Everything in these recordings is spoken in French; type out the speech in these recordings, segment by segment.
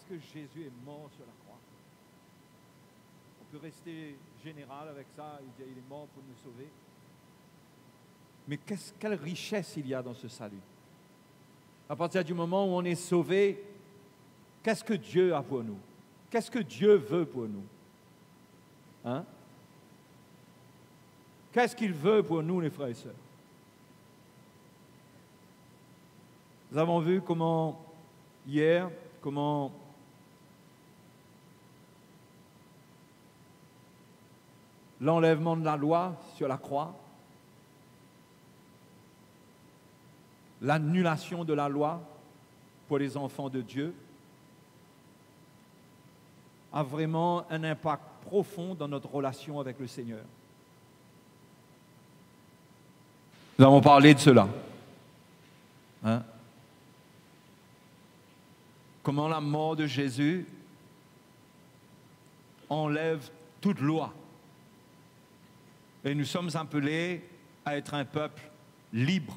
est-ce que Jésus est mort sur la croix? On peut rester général avec ça, il est mort pour nous sauver. Mais quelle richesse il y a dans ce salut? À partir du moment où on est sauvé, qu'est-ce que Dieu a pour nous? Qu'est-ce que Dieu veut pour nous? Hein? Qu'est-ce qu'il veut pour nous, les frères et sœurs? Nous avons vu hier, comment l'enlèvement de la loi sur la croix, l'annulation de la loi pour les enfants de Dieu, a vraiment un impact profond dans notre relation avec le Seigneur. Nous avons parlé de cela. Hein? Comment la mort de Jésus enlève toute loi. Et nous sommes appelés à être un peuple libre.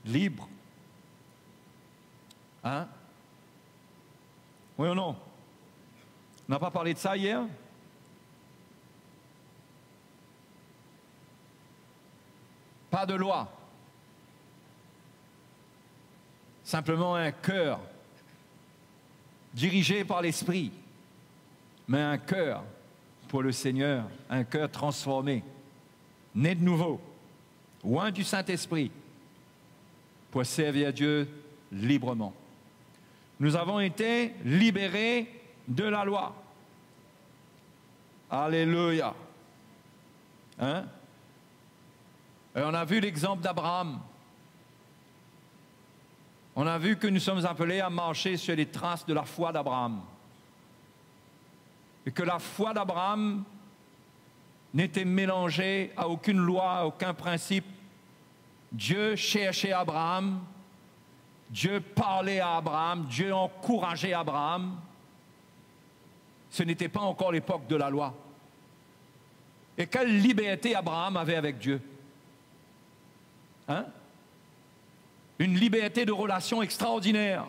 Libre. Hein? Oui ou non? On n'a pas parlé de ça hier? Pas de loi. Simplement un cœur dirigé par l'Esprit, mais un cœur pour le Seigneur, un cœur transformé, né de nouveau, loin du Saint-Esprit, pour servir Dieu librement. Nous avons été libérés de la loi. Alléluia. Hein? Et on a vu l'exemple d'Abraham. On a vu que nous sommes appelés à marcher sur les traces de la foi d'Abraham. Et que la foi d'Abraham n'était mélangée à aucune loi, à aucun principe. Dieu cherchait Abraham, Dieu parlait à Abraham, Dieu encourageait Abraham. Ce n'était pas encore l'époque de la loi. Et quelle liberté Abraham avait avec Dieu. Hein? Une liberté de relation extraordinaire.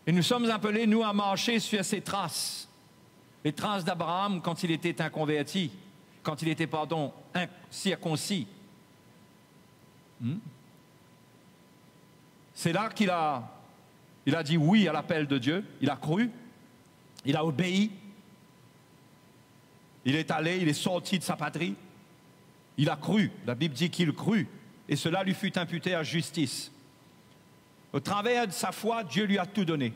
Et nous sommes appelés, nous, à marcher sur ces traces. Les traces d'Abraham quand il était inconverti, quand il était, incirconcis. C'est là qu'il a dit oui à l'appel de Dieu, il a cru, il a obéi, il est allé, il est sorti de sa patrie, il a cru, la Bible dit qu'il crut, et cela lui fut imputé à justice. Au travers de sa foi, Dieu lui a tout donné.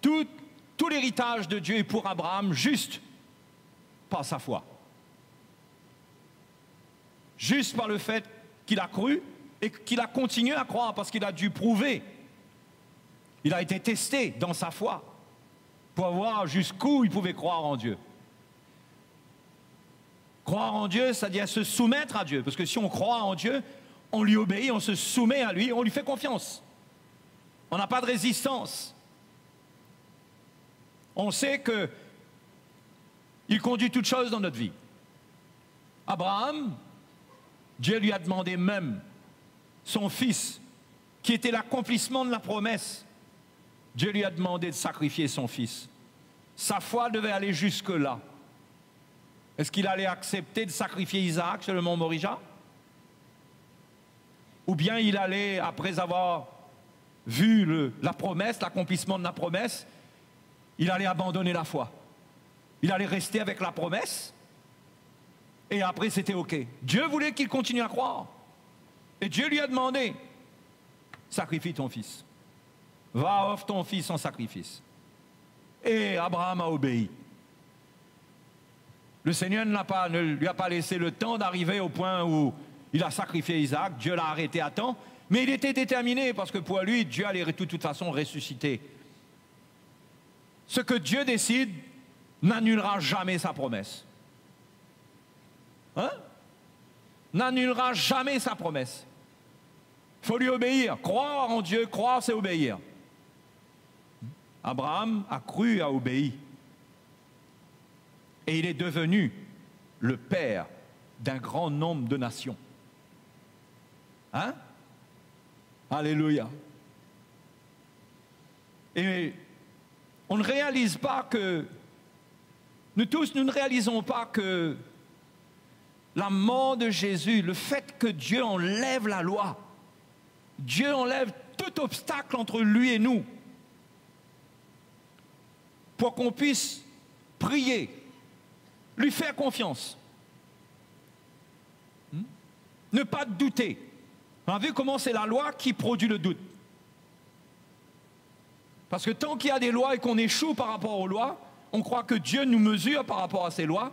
Tout l'héritage de Dieu est pour Abraham juste par sa foi. Juste par le fait qu'il a cru et qu'il a continué à croire parce qu'il a dû prouver. Il a été testé dans sa foi pour voir jusqu'où il pouvait croire en Dieu. Croire en Dieu, c'est-à-dire se soumettre à Dieu. Parce que si on croit en Dieu, on lui obéit, on se soumet à lui, on lui fait confiance. On n'a pas de résistance. On sait qu'il conduit toutes choses dans notre vie. Abraham, Dieu lui a demandé même son fils, qui était l'accomplissement de la promesse. Dieu lui a demandé de sacrifier son fils. Sa foi devait aller jusque-là. Est-ce qu'il allait accepter de sacrifier Isaac sur le mont Moria? Ou bien il allait, après avoir vu la promesse, l'accomplissement de la promesse, il allait abandonner la foi. Il allait rester avec la promesse, et après c'était OK. Dieu voulait qu'il continue à croire. Et Dieu lui a demandé, sacrifie ton fils. Va, offre ton fils en sacrifice. Et Abraham a obéi. Le Seigneur ne lui a pas laissé le temps d'arriver au point où il a sacrifié Isaac. Dieu l'a arrêté à temps. Mais il était déterminé parce que pour lui, Dieu allait de toute façon ressusciter. Ce que Dieu décide n'annulera jamais sa promesse. Hein? N'annulera jamais sa promesse. Il faut lui obéir. Croire en Dieu, croire, c'est obéir. Abraham a cru, a obéi. Et il est devenu le père d'un grand nombre de nations. Hein? Alléluia. Et on ne réalise pas que, nous tous, nous ne réalisons pas que la mort de Jésus, le fait que Dieu enlève la loi, Dieu enlève tout obstacle entre lui et nous, pour qu'on puisse prier, lui faire confiance, ne pas douter. On a vu comment c'est la loi qui produit le doute. Parce que tant qu'il y a des lois et qu'on échoue par rapport aux lois, on croit que Dieu nous mesure par rapport à ces lois.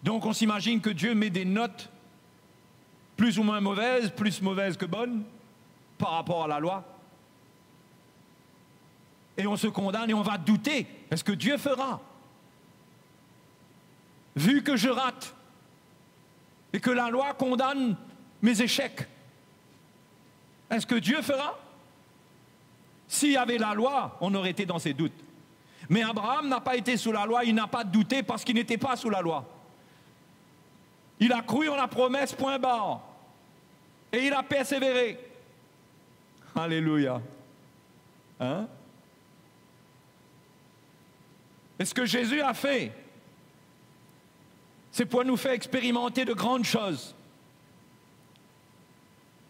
Donc on s'imagine que Dieu met des notes plus ou moins mauvaises, plus mauvaises que bonnes, par rapport à la loi. Et on se condamne et on va douter. Est-ce que Dieu fera? Vu que je rate et que la loi condamne mes échecs, est-ce que Dieu fera? S'il y avait la loi, on aurait été dans ces doutes. Mais Abraham n'a pas été sous la loi, il n'a pas douté parce qu'il n'était pas sous la loi. Il a cru en la promesse, point barre. Et il a persévéré. Alléluia. Hein? Et ce que Jésus a fait, c'est pour nous faire expérimenter de grandes choses.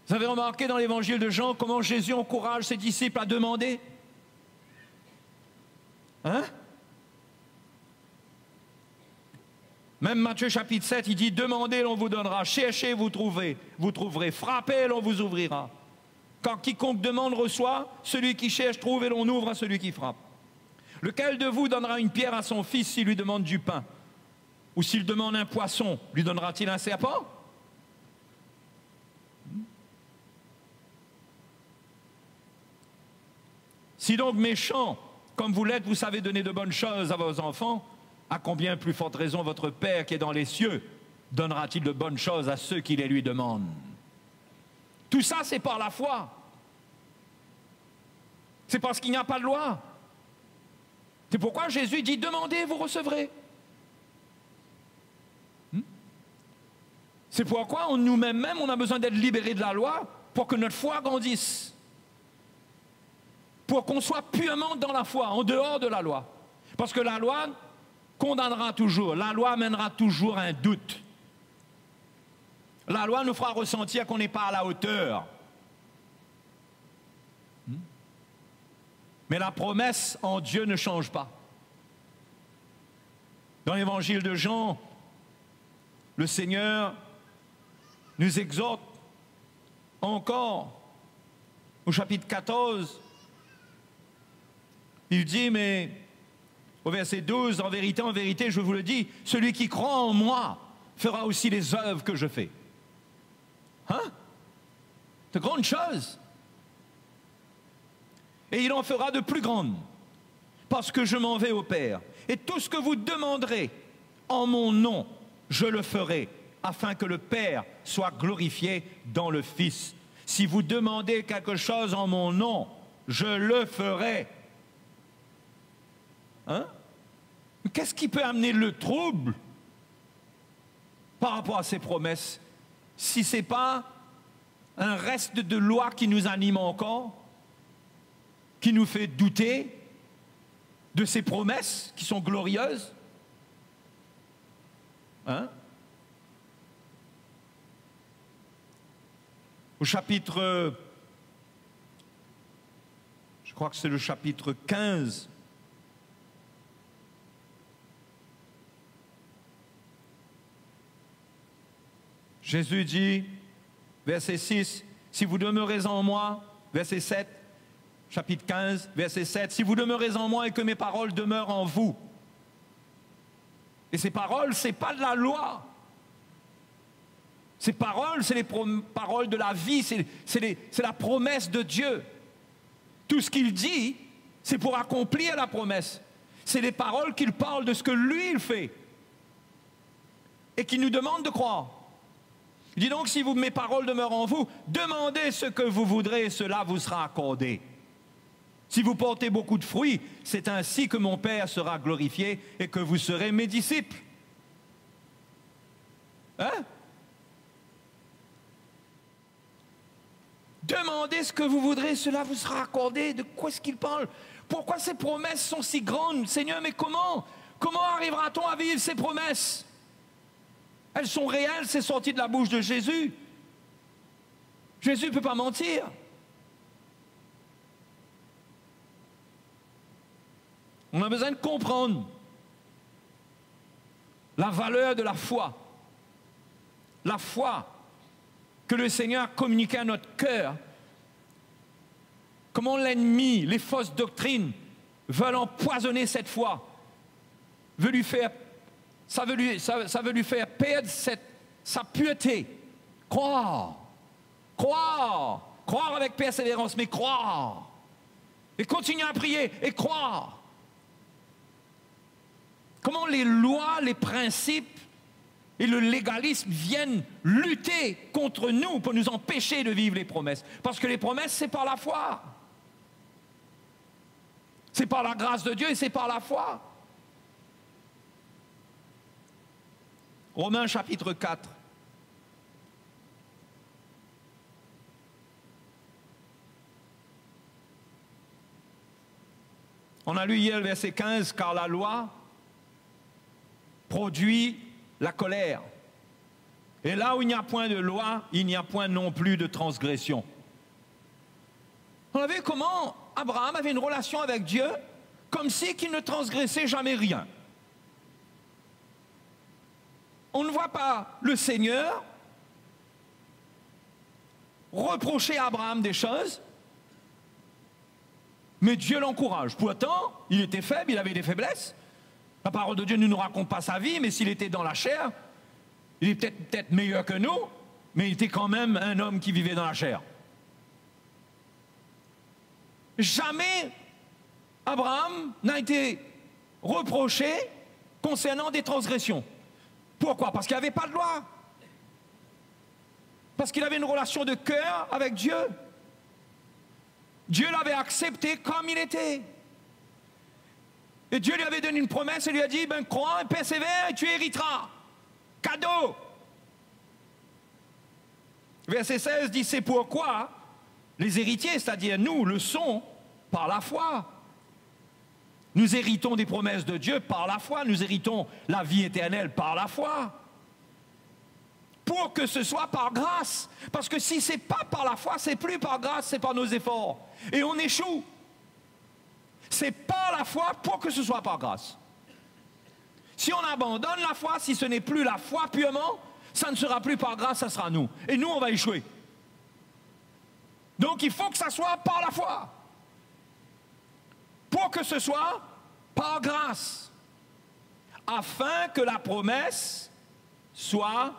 Vous avez remarqué dans l'évangile de Jean comment Jésus encourage ses disciples à demander? Hein? Même Matthieu chapitre 7, il dit, demandez, l'on vous donnera, cherchez, vous trouverez, frappez, l'on vous ouvrira. Car quiconque demande reçoit, celui qui cherche trouve et l'on ouvre à celui qui frappe. Lequel de vous donnera une pierre à son fils s'il lui demande du pain? Ou s'il demande un poisson, lui donnera-t-il un serpent? Si donc méchants, comme vous l'êtes, vous savez donner de bonnes choses à vos enfants, à combien plus forte raison votre Père qui est dans les cieux donnera-t-il de bonnes choses à ceux qui les lui demandent? Tout ça, c'est par la foi. C'est parce qu'il n'y a pas de loi. C'est pourquoi Jésus dit, demandez, vous recevrez. C'est pourquoi nous-mêmes, on a besoin d'être libérés de la loi pour que notre foi grandisse. Pour qu'on soit purement dans la foi, en dehors de la loi. Parce que la loi condamnera toujours, la loi amènera toujours un doute. La loi nous fera ressentir qu'on n'est pas à la hauteur. Mais la promesse en Dieu ne change pas. Dans l'évangile de Jean, le Seigneur nous exhorte encore au chapitre 14. Il dit, mais au verset 12, en vérité, je vous le dis, celui qui croit en moi fera aussi les œuvres que je fais. Hein? De grandes choses. Et il en fera de plus grandes, parce que je m'en vais au Père. Et tout ce que vous demanderez en mon nom, je le ferai, afin que le Père soit glorifié dans le Fils. Si vous demandez quelque chose en mon nom, je le ferai. Hein? Qu'est-ce qui peut amener le trouble par rapport à ces promesses, si ce n'est pas un reste de loi qui nous anime encore, qui nous fait douter de ces promesses qui sont glorieuses? Hein? Au chapitre, je crois que c'est le chapitre 15, Jésus dit, verset 6, si vous demeurez en moi, verset 7, chapitre 15, verset 7, si vous demeurez en moi et que mes paroles demeurent en vous. Et ces paroles, ce n'est pas de la loi. Ces paroles, c'est les paroles de la vie, c'est la promesse de Dieu. Tout ce qu'il dit, c'est pour accomplir la promesse. C'est les paroles qu'il parle de ce que lui, il fait. Et qu'il nous demande de croire. Il dit donc, si mes paroles demeurent en vous, demandez ce que vous voudrez et cela vous sera accordé. Si vous portez beaucoup de fruits, c'est ainsi que mon Père sera glorifié et que vous serez mes disciples. Hein? Demandez ce que vous voudrez, cela vous sera accordé. De quoi est-ce qu'il parle? Pourquoi ces promesses sont si grandes? Seigneur, mais comment? Comment arrivera-t-on à vivre ces promesses? Elles sont réelles, c'est sorti de la bouche de Jésus. Jésus ne peut pas mentir. On a besoin de comprendre la valeur de la foi. La foi que le Seigneur a communiquée à notre cœur. Comment l'ennemi, les fausses doctrines veulent empoisonner cette foi. Ça veut lui faire perdre sa pureté. Croire avec persévérance, mais croire. Et continuer à prier et croire. Comment les lois, les principes et le légalisme viennent lutter contre nous pour nous empêcher de vivre les promesses. Parce que les promesses, c'est par la foi. C'est par la grâce de Dieu et c'est par la foi. Romains chapitre 4. On a lu hier le verset 15, car la loi produit la colère. Et là où il n'y a point de loi, il n'y a point non plus de transgression. On a vu comment Abraham avait une relation avec Dieu comme si qu'il ne transgressait jamais rien. On ne voit pas le Seigneur reprocher à Abraham des choses, mais Dieu l'encourage. Pourtant, il était faible, il avait des faiblesses. La parole de Dieu ne nous raconte pas sa vie, mais s'il était dans la chair, il est peut-être meilleur que nous, mais il était quand même un homme qui vivait dans la chair. Jamais Abraham n'a été reproché concernant des transgressions. Pourquoi? Parce qu'il n'y avait pas de loi. Parce qu'il avait une relation de cœur avec Dieu. Dieu l'avait accepté comme il était. Et Dieu lui avait donné une promesse et lui a dit, ben crois, persévère et tu hériteras. Cadeau. Verset 16 dit, c'est pourquoi les héritiers, c'est-à-dire nous, le sont par la foi. Nous héritons des promesses de Dieu par la foi. Nous héritons la vie éternelle par la foi. Pour que ce soit par grâce. Parce que si ce n'est pas par la foi, c'est plus par grâce, c'est par nos efforts. Et on échoue. C'est par la foi pour que ce soit par grâce. Si on abandonne la foi, si ce n'est plus la foi purement, ça ne sera plus par grâce, ça sera nous. Et nous, on va échouer. Donc il faut que ça soit par la foi. Pour que ce soit par grâce. Afin que la promesse soit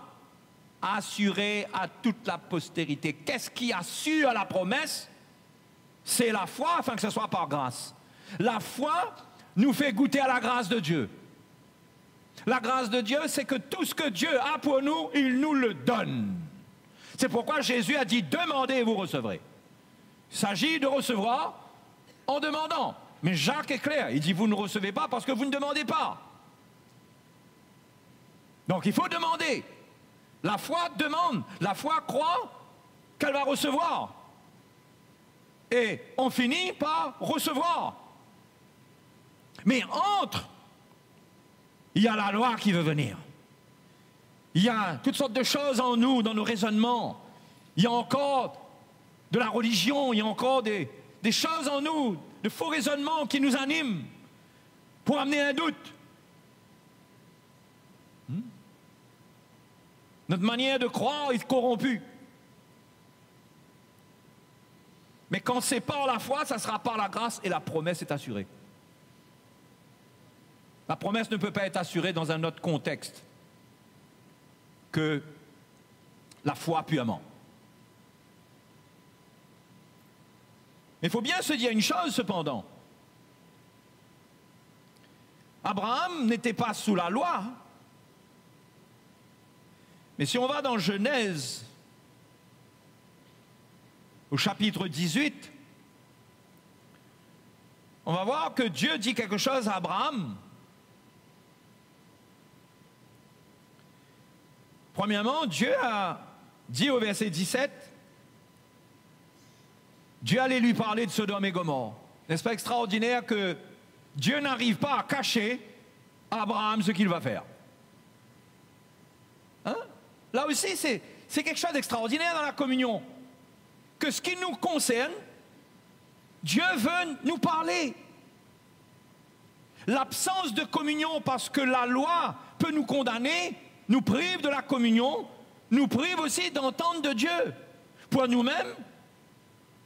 assurée à toute la postérité. Qu'est-ce qui assure la promesse? C'est la foi, afin que ce soit par grâce. La foi nous fait goûter à la grâce de Dieu. La grâce de Dieu, c'est que tout ce que Dieu a pour nous, il nous le donne. C'est pourquoi Jésus a dit, demandez et vous recevrez. Il s'agit de recevoir en demandant. Mais Jacques est clair, il dit, vous ne recevez pas parce que vous ne demandez pas. Donc il faut demander. La foi demande, la foi croit qu'elle va recevoir. Et on finit par recevoir. Mais entre, il y a la loi qui veut venir. Il y a toutes sortes de choses en nous, dans nos raisonnements. Il y a encore de la religion, il y a encore des choses en nous, de faux raisonnements qui nous animent pour amener un doute. Notre manière de croire est corrompue. Mais quand c'est par la foi, ça sera par la grâce et la promesse est assurée. La promesse ne peut pas être assurée dans un autre contexte que la foi purement. Mais il faut bien se dire une chose cependant. Abraham n'était pas sous la loi. Mais si on va dans Genèse, au chapitre 18, on va voir que Dieu dit quelque chose à Abraham. Premièrement, Dieu a dit au verset 17, Dieu allait lui parler de Sodome et Gomorrhe. N'est-ce pas extraordinaire que Dieu n'arrive pas à cacher à Abraham ce qu'il va faire? Hein? Là aussi, c'est quelque chose d'extraordinaire dans la communion. Que ce qui nous concerne, Dieu veut nous parler. L'absence de communion, parce que la loi peut nous condamner, nous prive de la communion, nous prive aussi d'entendre de Dieu pour nous-mêmes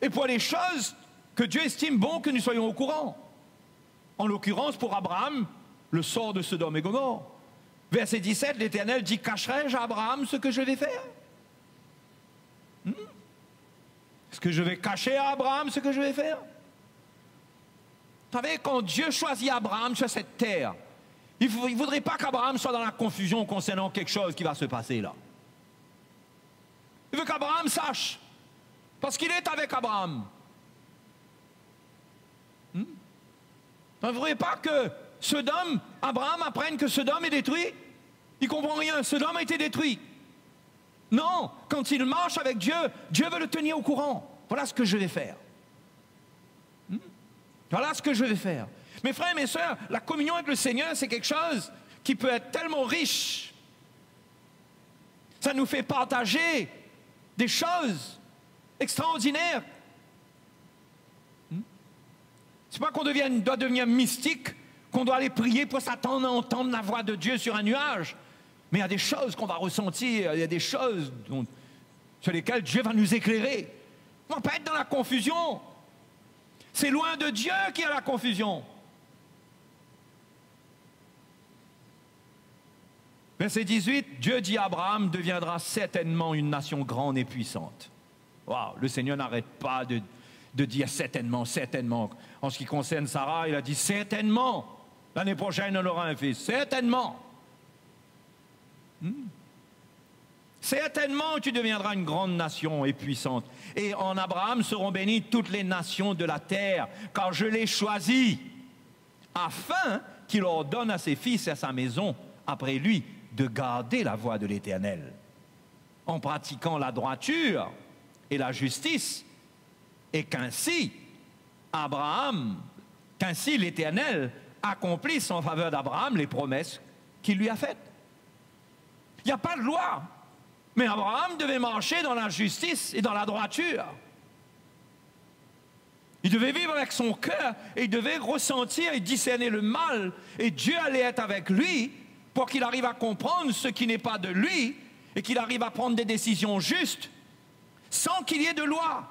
et pour les choses que Dieu estime bon que nous soyons au courant. En l'occurrence, pour Abraham, le sort de Sodome et Gomorrhe. Verset 17, l'Éternel dit, cacherai-je à Abraham ce que je vais faire? Est-ce que je vais cacher à Abraham ce que je vais faire? Vous savez, quand Dieu choisit Abraham sur cette terre, il ne voudrait pas qu'Abraham soit dans la confusion concernant quelque chose qui va se passer là. Il veut qu'Abraham sache, parce qu'il est avec Abraham. Vous ne voudrez pas que Abraham apprenne que Sodome est détruit? Il ne comprend rien, Sodome a été détruit. Non, quand il marche avec Dieu, Dieu veut le tenir au courant. Voilà ce que je vais faire. Voilà ce que je vais faire. Mes frères et mes sœurs, la communion avec le Seigneur, c'est quelque chose qui peut être tellement riche. Ça nous fait partager des choses extraordinaires. C'est pas qu'on doit devenir mystique, qu'on doit aller prier pour s'attendre à entendre la voix de Dieu sur un nuage. Mais il y a des choses qu'on va ressentir, il y a des choses sur lesquelles Dieu va nous éclairer. On ne va pas être dans la confusion. C'est loin de Dieu qu'il y a la confusion. Verset 18, Dieu dit à Abraham, deviendra certainement une nation grande et puissante. Wow, le Seigneur n'arrête pas de dire certainement, certainement. En ce qui concerne Sarah, il a dit certainement, l'année prochaine on aura un fils, certainement. Certainement tu deviendras une grande nation et puissante. Et en Abraham seront bénies toutes les nations de la terre, car je l'ai choisi, afin qu'il ordonne à ses fils et à sa maison, après lui, de garder la voie de l'Éternel, en pratiquant la droiture et la justice, et qu'ainsi l'Éternel accomplisse en faveur d'Abraham les promesses qu'il lui a faites. Il n'y a pas de loi, mais Abraham devait marcher dans la justice et dans la droiture. Il devait vivre avec son cœur et il devait ressentir et discerner le mal, et Dieu allait être avec lui pour qu'il arrive à comprendre ce qui n'est pas de lui et qu'il arrive à prendre des décisions justes sans qu'il y ait de loi.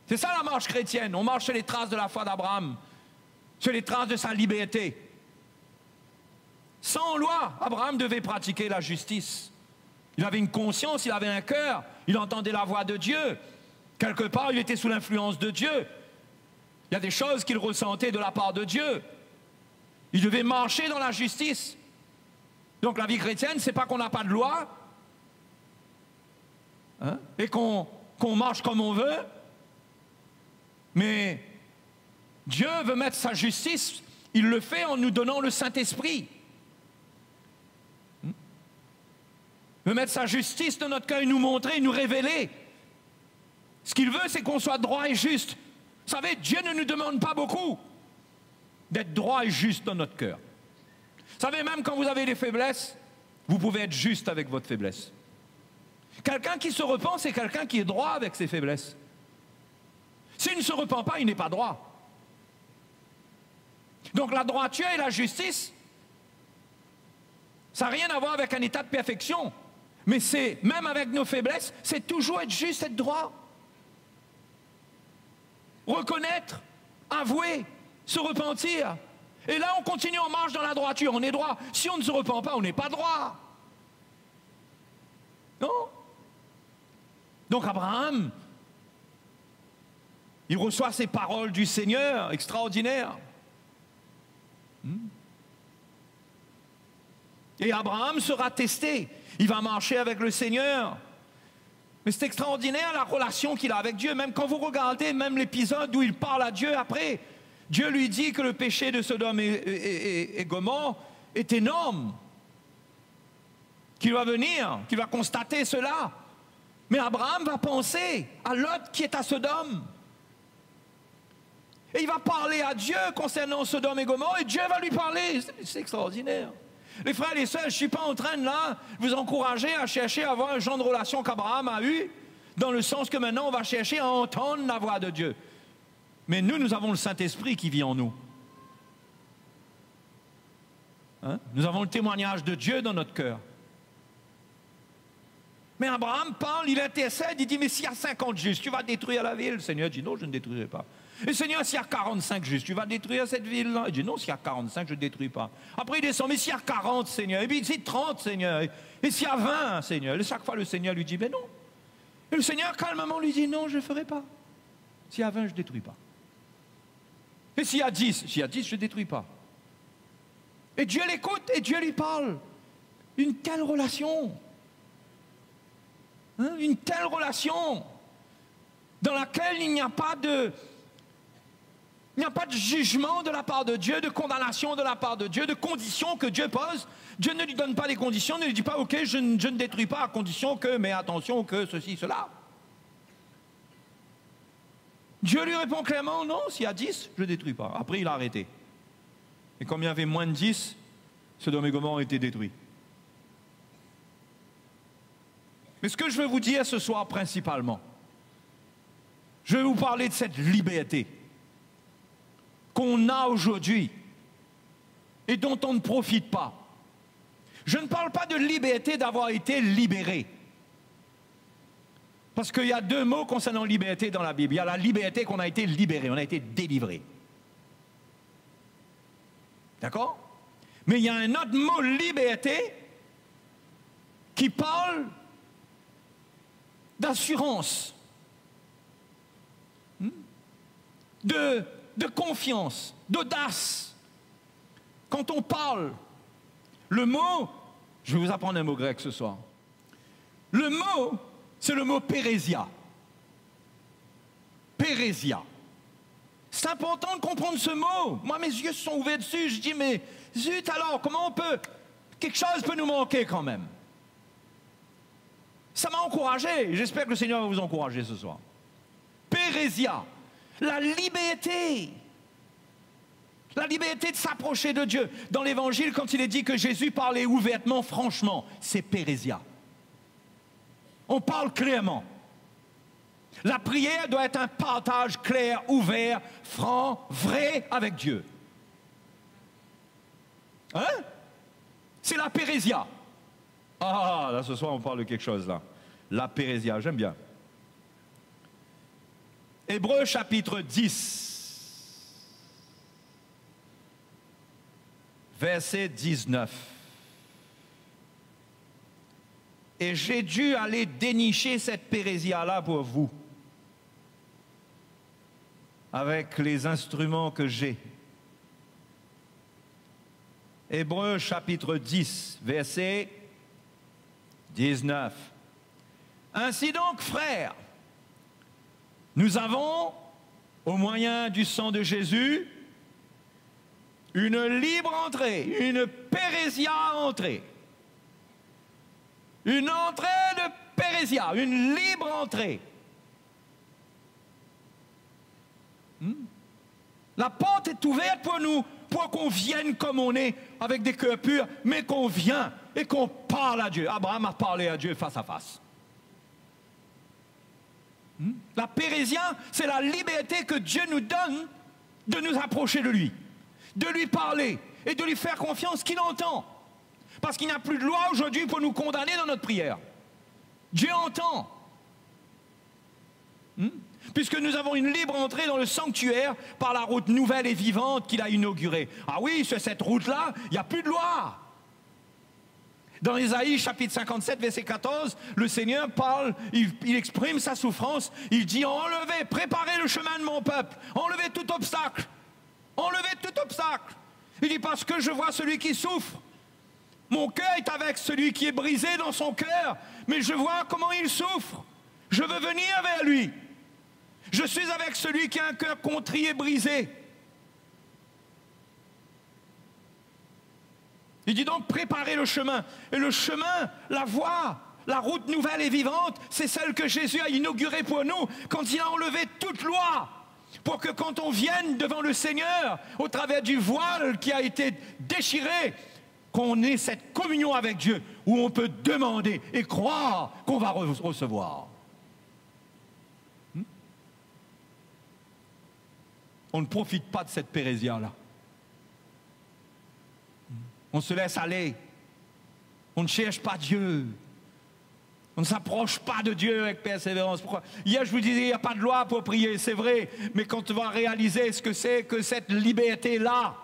C'est ça la marche chrétienne. On marche sur les traces de la foi d'Abraham, sur les traces de sa liberté. Sans loi, Abraham devait pratiquer la justice. Il avait une conscience, il avait un cœur, il entendait la voix de Dieu. Quelque part, il était sous l'influence de Dieu. Il y a des choses qu'il ressentait de la part de Dieu. Il devait marcher dans la justice. Donc la vie chrétienne, c'est pas qu'on n'a pas de loi, hein, et qu'on marche comme on veut, mais Dieu veut mettre sa justice, il le fait en nous donnant le Saint-Esprit. Il veut mettre sa justice dans notre cœur et nous montrer, nous révéler. Ce qu'il veut, c'est qu'on soit droit et juste. Vous savez, Dieu ne nous demande pas beaucoup d'être droit et juste dans notre cœur. Vous savez, même quand vous avez des faiblesses, vous pouvez être juste avec votre faiblesse. Quelqu'un qui se repent, c'est quelqu'un qui est droit avec ses faiblesses. S'il ne se repent pas, il n'est pas droit. Donc la droiture et la justice, ça n'a rien à voir avec un état de perfection. Mais c'est, même avec nos faiblesses, c'est toujours être juste, être droit. Reconnaître, avouer, se repentir. Et là, on continue en marche dans la droiture, on est droit. Si on ne se repent pas, on n'est pas droit. Non? Donc Abraham, il reçoit ces paroles du Seigneur, extraordinaires. Et Abraham sera testé. Il va marcher avec le Seigneur. Mais c'est extraordinaire la relation qu'il a avec Dieu. Même quand vous regardez même l'épisode où il parle à Dieu après, Dieu lui dit que le péché de Sodome et Gomorrhe est énorme. Qu'il va venir, qu'il va constater cela. Mais Abraham va penser à Lot qui est à Sodome. Et il va parler à Dieu concernant Sodome et Gomorrhe, et Dieu va lui parler. C'est extraordinaire. Les frères et les sœurs, je ne suis pas en train de là vous encourager à chercher à avoir un genre de relation qu'Abraham a eu, dans le sens que maintenant on va chercher à entendre la voix de Dieu. Mais nous avons le Saint-Esprit qui vit en nous. Hein? Nous avons le témoignage de Dieu dans notre cœur. Mais Abraham parle, il intercède, il dit, mais s'il y a 50 justes, tu vas détruire la ville. Le Seigneur dit, non, je ne détruirai pas. Et Seigneur, s'il y a 45 justes, tu vas détruire cette ville-là. Il dit, non, s'il y a 45, je ne détruis pas. Après, il descend, mais s'il y a 40, Seigneur, et puis il dit 30, Seigneur, et s'il y a 20, Seigneur. Et chaque fois, le Seigneur lui dit, mais non. Et le Seigneur, calmement, lui dit, non, je ne ferai pas. S'il y a 20, je ne détruis pas. Et s'il y a 10, je ne détruis pas. Et Dieu l'écoute, et Dieu lui parle. Une telle relation. Hein, une telle relation dans laquelle il n'y a pas de jugement de la part de Dieu, de condamnation de la part de Dieu, de conditions que Dieu pose. Dieu ne lui donne pas des conditions, ne lui dit pas, ok, je ne détruis pas à condition que, mais attention que ceci, cela. Dieu lui répond clairement, non, s'il y a 10, je ne détruis pas. Après, il a arrêté. Et comme il y avait moins de 10, Sodome et Gomorrhe ont été détruits. Mais ce que je veux vous dire ce soir principalement, je vais vous parler de cette liberté qu'on a aujourd'hui et dont on ne profite pas. Je ne parle pas de liberté d'avoir été libéré. Parce qu'il y a deux mots concernant liberté dans la Bible. Il y a la liberté qu'on a été libéré, on a été délivré. D'accord? Mais il y a un autre mot, liberté, qui parle d'assurance, de confiance, d'audace. Quand on parle, le mot, je vais vous apprendre un mot grec ce soir. Le mot, c'est le mot pérésia. Pérésia. C'est important de comprendre ce mot. Moi, mes yeux se sont ouverts dessus. Je dis, mais zut alors, comment on peut... Quelque chose peut nous manquer quand même. Ça m'a encouragé. J'espère que le Seigneur va vous encourager ce soir. Pérésia. La liberté. La liberté de s'approcher de Dieu. Dans l'Évangile, quand il est dit que Jésus parlait ouvertement, franchement, c'est pérésia. On parle clairement. La prière doit être un partage clair, ouvert, franc, vrai avec Dieu. Hein? C'est la pérésia. Ah, là, ce soir, on parle de quelque chose, là. La pérésia, j'aime bien. Hébreux, chapitre 10, verset 19. Et j'ai dû aller dénicher cette pérésia-là pour vous, avec les instruments que j'ai. Hébreux, chapitre 10, verset 19. Ainsi donc, frères, nous avons, au moyen du sang de Jésus, une libre entrée, une pérésia entrée. Une entrée de pérésia, une libre entrée. La porte est ouverte pour nous, pour qu'on vienne comme on est, avec des cœurs purs, mais qu'on vient et qu'on parle à Dieu. Abraham a parlé à Dieu face à face. La pérésia, c'est la liberté que Dieu nous donne de nous approcher de lui, de lui parler et de lui faire confiance qu'il entend. Parce qu'il n'y a plus de loi aujourd'hui pour nous condamner dans notre prière. Dieu entend. Puisque nous avons une libre entrée dans le sanctuaire par la route nouvelle et vivante qu'il a inaugurée. Ah oui, sur cette route-là, il n'y a plus de loi. Dans Ésaïe, chapitre 57, verset 14, le Seigneur parle, il exprime sa souffrance. Il dit, enlevez, préparez le chemin de mon peuple. Enlevez tout obstacle. Enlevez tout obstacle. Il dit, parce que je vois celui qui souffre. Mon cœur est avec celui qui est brisé dans son cœur, mais je vois comment il souffre. Je veux venir vers lui. Je suis avec celui qui a un cœur contrit et brisé. Il dit donc préparez le chemin. Et le chemin, la voie, La route nouvelle et vivante, c'est celle que Jésus a inaugurée pour nous quand il a enlevé toute loi. Pour que quand on vienne devant le Seigneur, au travers du voile qui a été déchiré, qu'on ait cette communion avec Dieu, où on peut demander et croire qu'on va recevoir. On ne profite pas de cette pérésia-là. On se laisse aller. On ne cherche pas Dieu. On ne s'approche pas de Dieu avec persévérance. Pourquoi? Hier, je vous disais, il n'y a pas de loi pour prier, c'est vrai. Mais quand on va réaliser ce que c'est que cette liberté-là,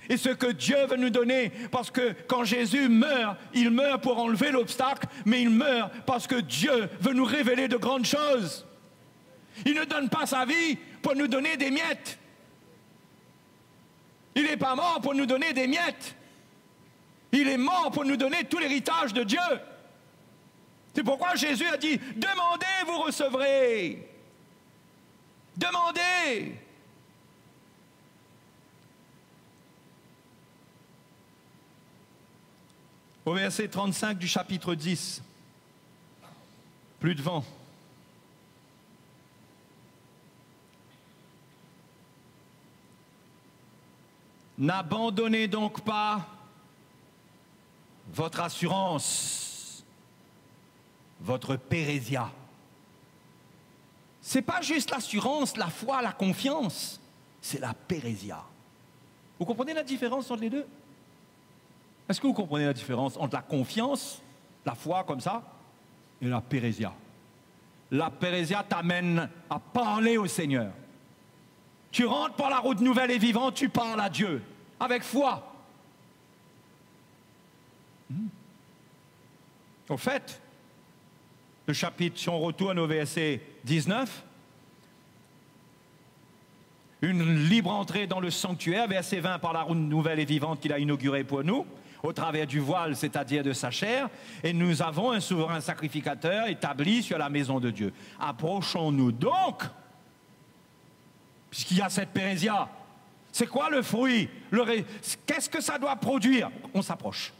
et ce que Dieu veut nous donner, parce que quand Jésus meurt, il meurt pour enlever l'obstacle, mais il meurt parce que Dieu veut nous révéler de grandes choses. Il ne donne pas sa vie pour nous donner des miettes. Il n'est pas mort pour nous donner des miettes. Il est mort pour nous donner tout l'héritage de Dieu. C'est pourquoi Jésus a dit, demandez, vous recevrez. Demandez. Au verset 35 du chapitre 10, plus de vent. N'abandonnez donc pas votre assurance, votre pérésia. Ce n'est pas juste l'assurance, la foi, la confiance, c'est la pérésia. Vous comprenez la différence entre les deux? Est-ce que vous comprenez la différence entre la confiance, la foi comme ça, et la pérésia? La pérésia t'amène à parler au Seigneur. Tu rentres par la route nouvelle et vivante, tu parles à Dieu, avec foi. Au fait, le chapitre, si on retourne au verset 19, une libre entrée dans le sanctuaire, verset 20, par la route nouvelle et vivante qu'il a inaugurée pour nous, au travers du voile, c'est-à-dire de sa chair, et nous avons un souverain sacrificateur établi sur la maison de Dieu. Approchons-nous donc, puisqu'il y a cette pérésia. C'est quoi le fruit? Qu'est-ce que ça doit produire? On s'approche.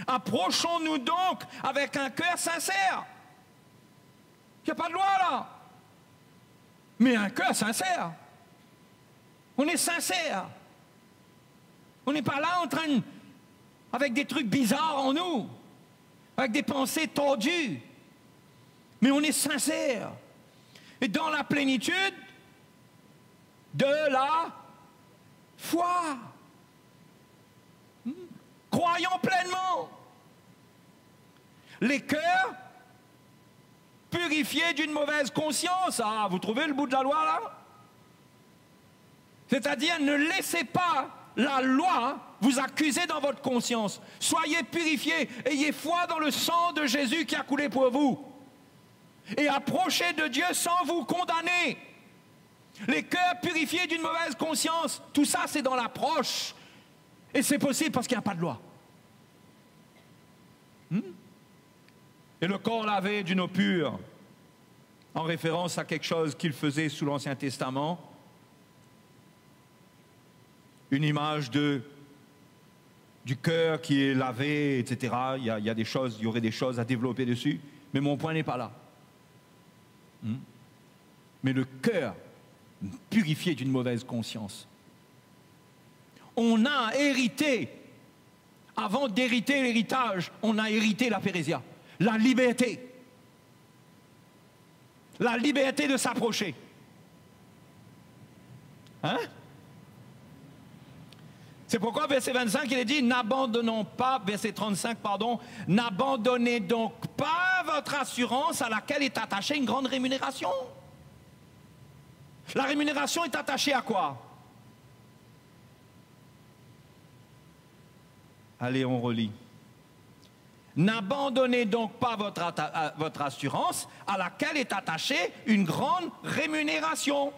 Approchons-nous donc avec un cœur sincère. Il n'y a pas de loi là. Mais un cœur sincère. On est sincère. On n'est pas là en train avec des trucs bizarres en nous, avec des pensées tordues. Mais on est sincère. Et dans la plénitude de la foi. Croyons pleinement. Les cœurs purifiés d'une mauvaise conscience. Ah, vous trouvez le bout de la loi là? C'est-à-dire, ne laissez pas la loi vous accuser dans votre conscience. Soyez purifiés, ayez foi dans le sang de Jésus qui a coulé pour vous. Et approchez de Dieu sans vous condamner. Les cœurs purifiés d'une mauvaise conscience, tout ça c'est dans l'approche. Et c'est possible parce qu'il n'y a pas de loi. Et le corps lavé d'une eau pure, en référence à quelque chose qu'il faisait sous l'Ancien Testament, une image du cœur qui est lavé, etc. Il y a des choses, il y aurait des choses à développer dessus, mais mon point n'est pas là. Mais le cœur purifié d'une mauvaise conscience. On a hérité, avant d'hériter l'héritage, on a hérité la pérésia, la liberté. La liberté de s'approcher. Hein? C'est pourquoi, verset 25, il est dit, n'abandonnons pas, verset 35, pardon, n'abandonnez donc pas votre assurance à laquelle est attachée une grande rémunération. La rémunération est attachée à quoi? Allez, on relit. N'abandonnez donc pas votre assurance à laquelle est attachée une grande rémunération.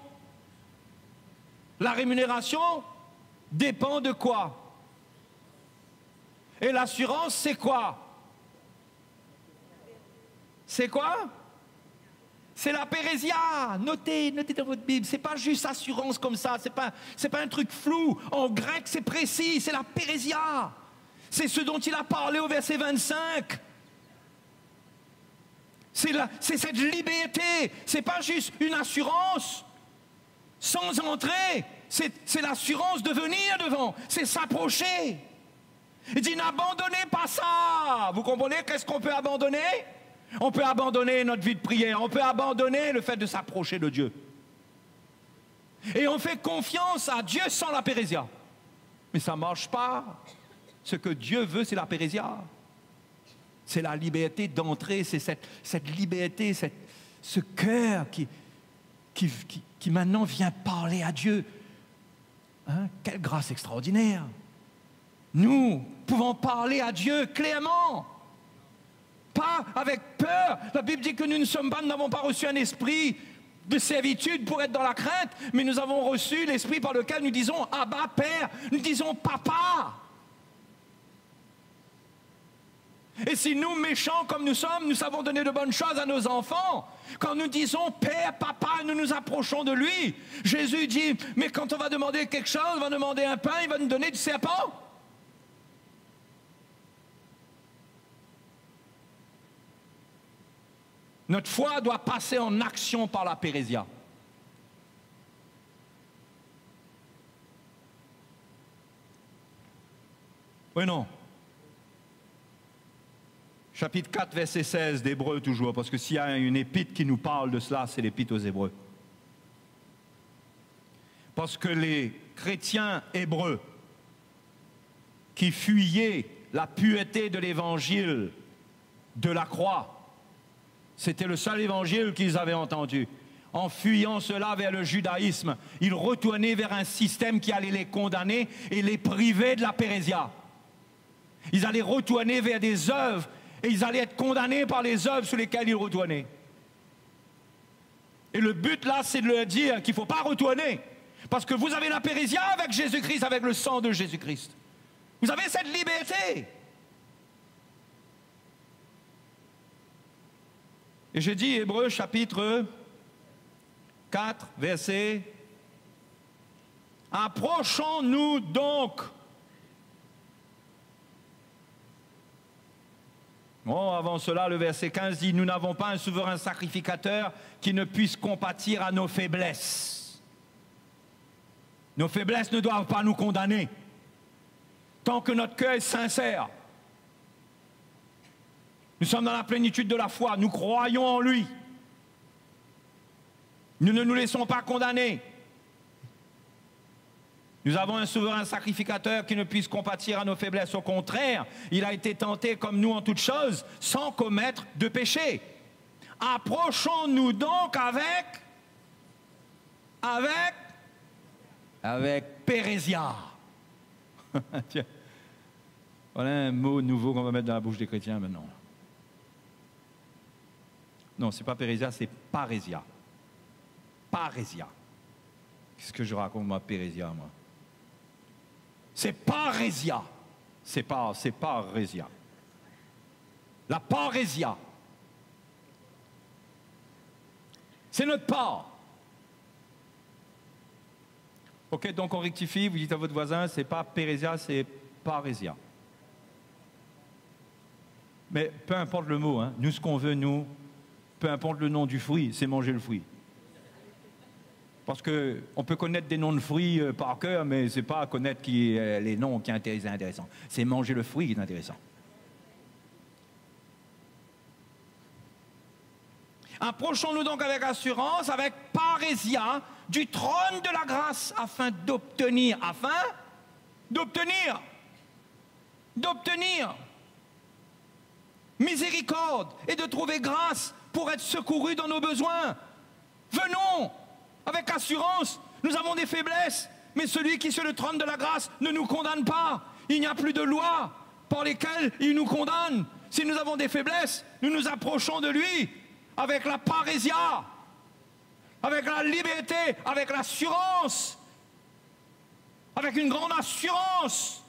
La rémunération dépend de quoi? Et l'assurance, c'est quoi? C'est quoi? C'est la pérésia. Notez dans votre Bible. C'est pas juste assurance comme ça. C'est pas un truc flou. En grec, c'est précis. C'est la pérésia. C'est ce dont il a parlé au verset 25. C'est cette liberté. Ce n'est pas juste une assurance sans entrer. C'est l'assurance de venir devant. C'est s'approcher. Il dit, n'abandonnez pas ça. Vous comprenez qu'est-ce qu'on peut abandonner? On peut abandonner notre vie de prière. On peut abandonner le fait de s'approcher de Dieu. Et on fait confiance à Dieu sans la pérésia. Mais ça ne marche pas. Ce que Dieu veut, c'est la pérésia. C'est la liberté d'entrer, c'est cette liberté, ce cœur qui maintenant vient parler à Dieu. Hein? Quelle grâce extraordinaire! Nous pouvons parler à Dieu clairement, pas avec peur. La Bible dit que nous n'avons pas reçu un esprit de servitude pour être dans la crainte, mais nous avons reçu l'esprit par lequel nous disons Abba, Père, nous disons Papa. Et si nous, méchants comme nous sommes, nous savons donner de bonnes choses à nos enfants, quand nous disons Père, Papa, nous nous approchons de lui. Jésus dit, mais quand on va demander quelque chose, on va demander un pain, il va nous donner du serpent. Notre foi doit passer en action par la pérésia. Oui, non. Chapitre 4, verset 16 d'Hébreux toujours, parce que s'il y a une épître qui nous parle de cela, c'est l'épître aux Hébreux. Parce que les chrétiens hébreux qui fuyaient la pureté de l'évangile de la croix, c'était le seul évangile qu'ils avaient entendu. En fuyant cela vers le judaïsme, ils retournaient vers un système qui allait les condamner et les priver de la pérésia. Ils allaient retourner vers des œuvres et ils allaient être condamnés par les œuvres sur lesquelles ils retournaient. Et le but là, c'est de leur dire qu'il ne faut pas retourner. Parce que vous avez la pérésia avec Jésus-Christ, avec le sang de Jésus-Christ. Vous avez cette liberté. Et j'ai dit Hébreux chapitre 4, verset. Approchons-nous donc. Bon, avant cela, le verset 15 dit, nous n'avons pas un souverain sacrificateur qui ne puisse compatir à nos faiblesses. Nos faiblesses ne doivent pas nous condamner. Tant que notre cœur est sincère. Nous sommes dans la plénitude de la foi, nous croyons en lui. Nous ne nous laissons pas condamner. Nous avons un souverain sacrificateur qui ne puisse compatir à nos faiblesses. Au contraire, il a été tenté comme nous en toutes choses, sans commettre de péché. Approchons-nous donc avec pérésia. Tiens, voilà un mot nouveau qu'on va mettre dans la bouche des chrétiens maintenant. Non, ce n'est pas pérésia, c'est parésia. Parésia. Qu'est-ce que je raconte, moi, pérésia, moi? C'est parésia. C'est parésia. La parésia. C'est notre part. Ok, donc on rectifie, vous dites à votre voisin, c'est pas pérésia, c'est parésia. Mais peu importe le mot, hein, nous ce qu'on veut, nous, peu importe le nom du fruit, c'est manger le fruit. Parce qu'on peut connaître des noms de fruits par cœur, mais ce n'est pas connaître les noms qui sont intéressants. C'est manger le fruit qui est intéressant. Approchons-nous donc avec assurance, avec parésia, du trône de la grâce, afin d'obtenir miséricorde et de trouver grâce pour être secourus dans nos besoins. Venons avec assurance, nous avons des faiblesses, mais celui qui est sur le trône de la grâce ne nous condamne pas. Il n'y a plus de loi par lesquelles il nous condamne. Si nous avons des faiblesses, nous nous approchons de lui avec la parésia, avec la liberté, avec l'assurance, avec une grande assurance.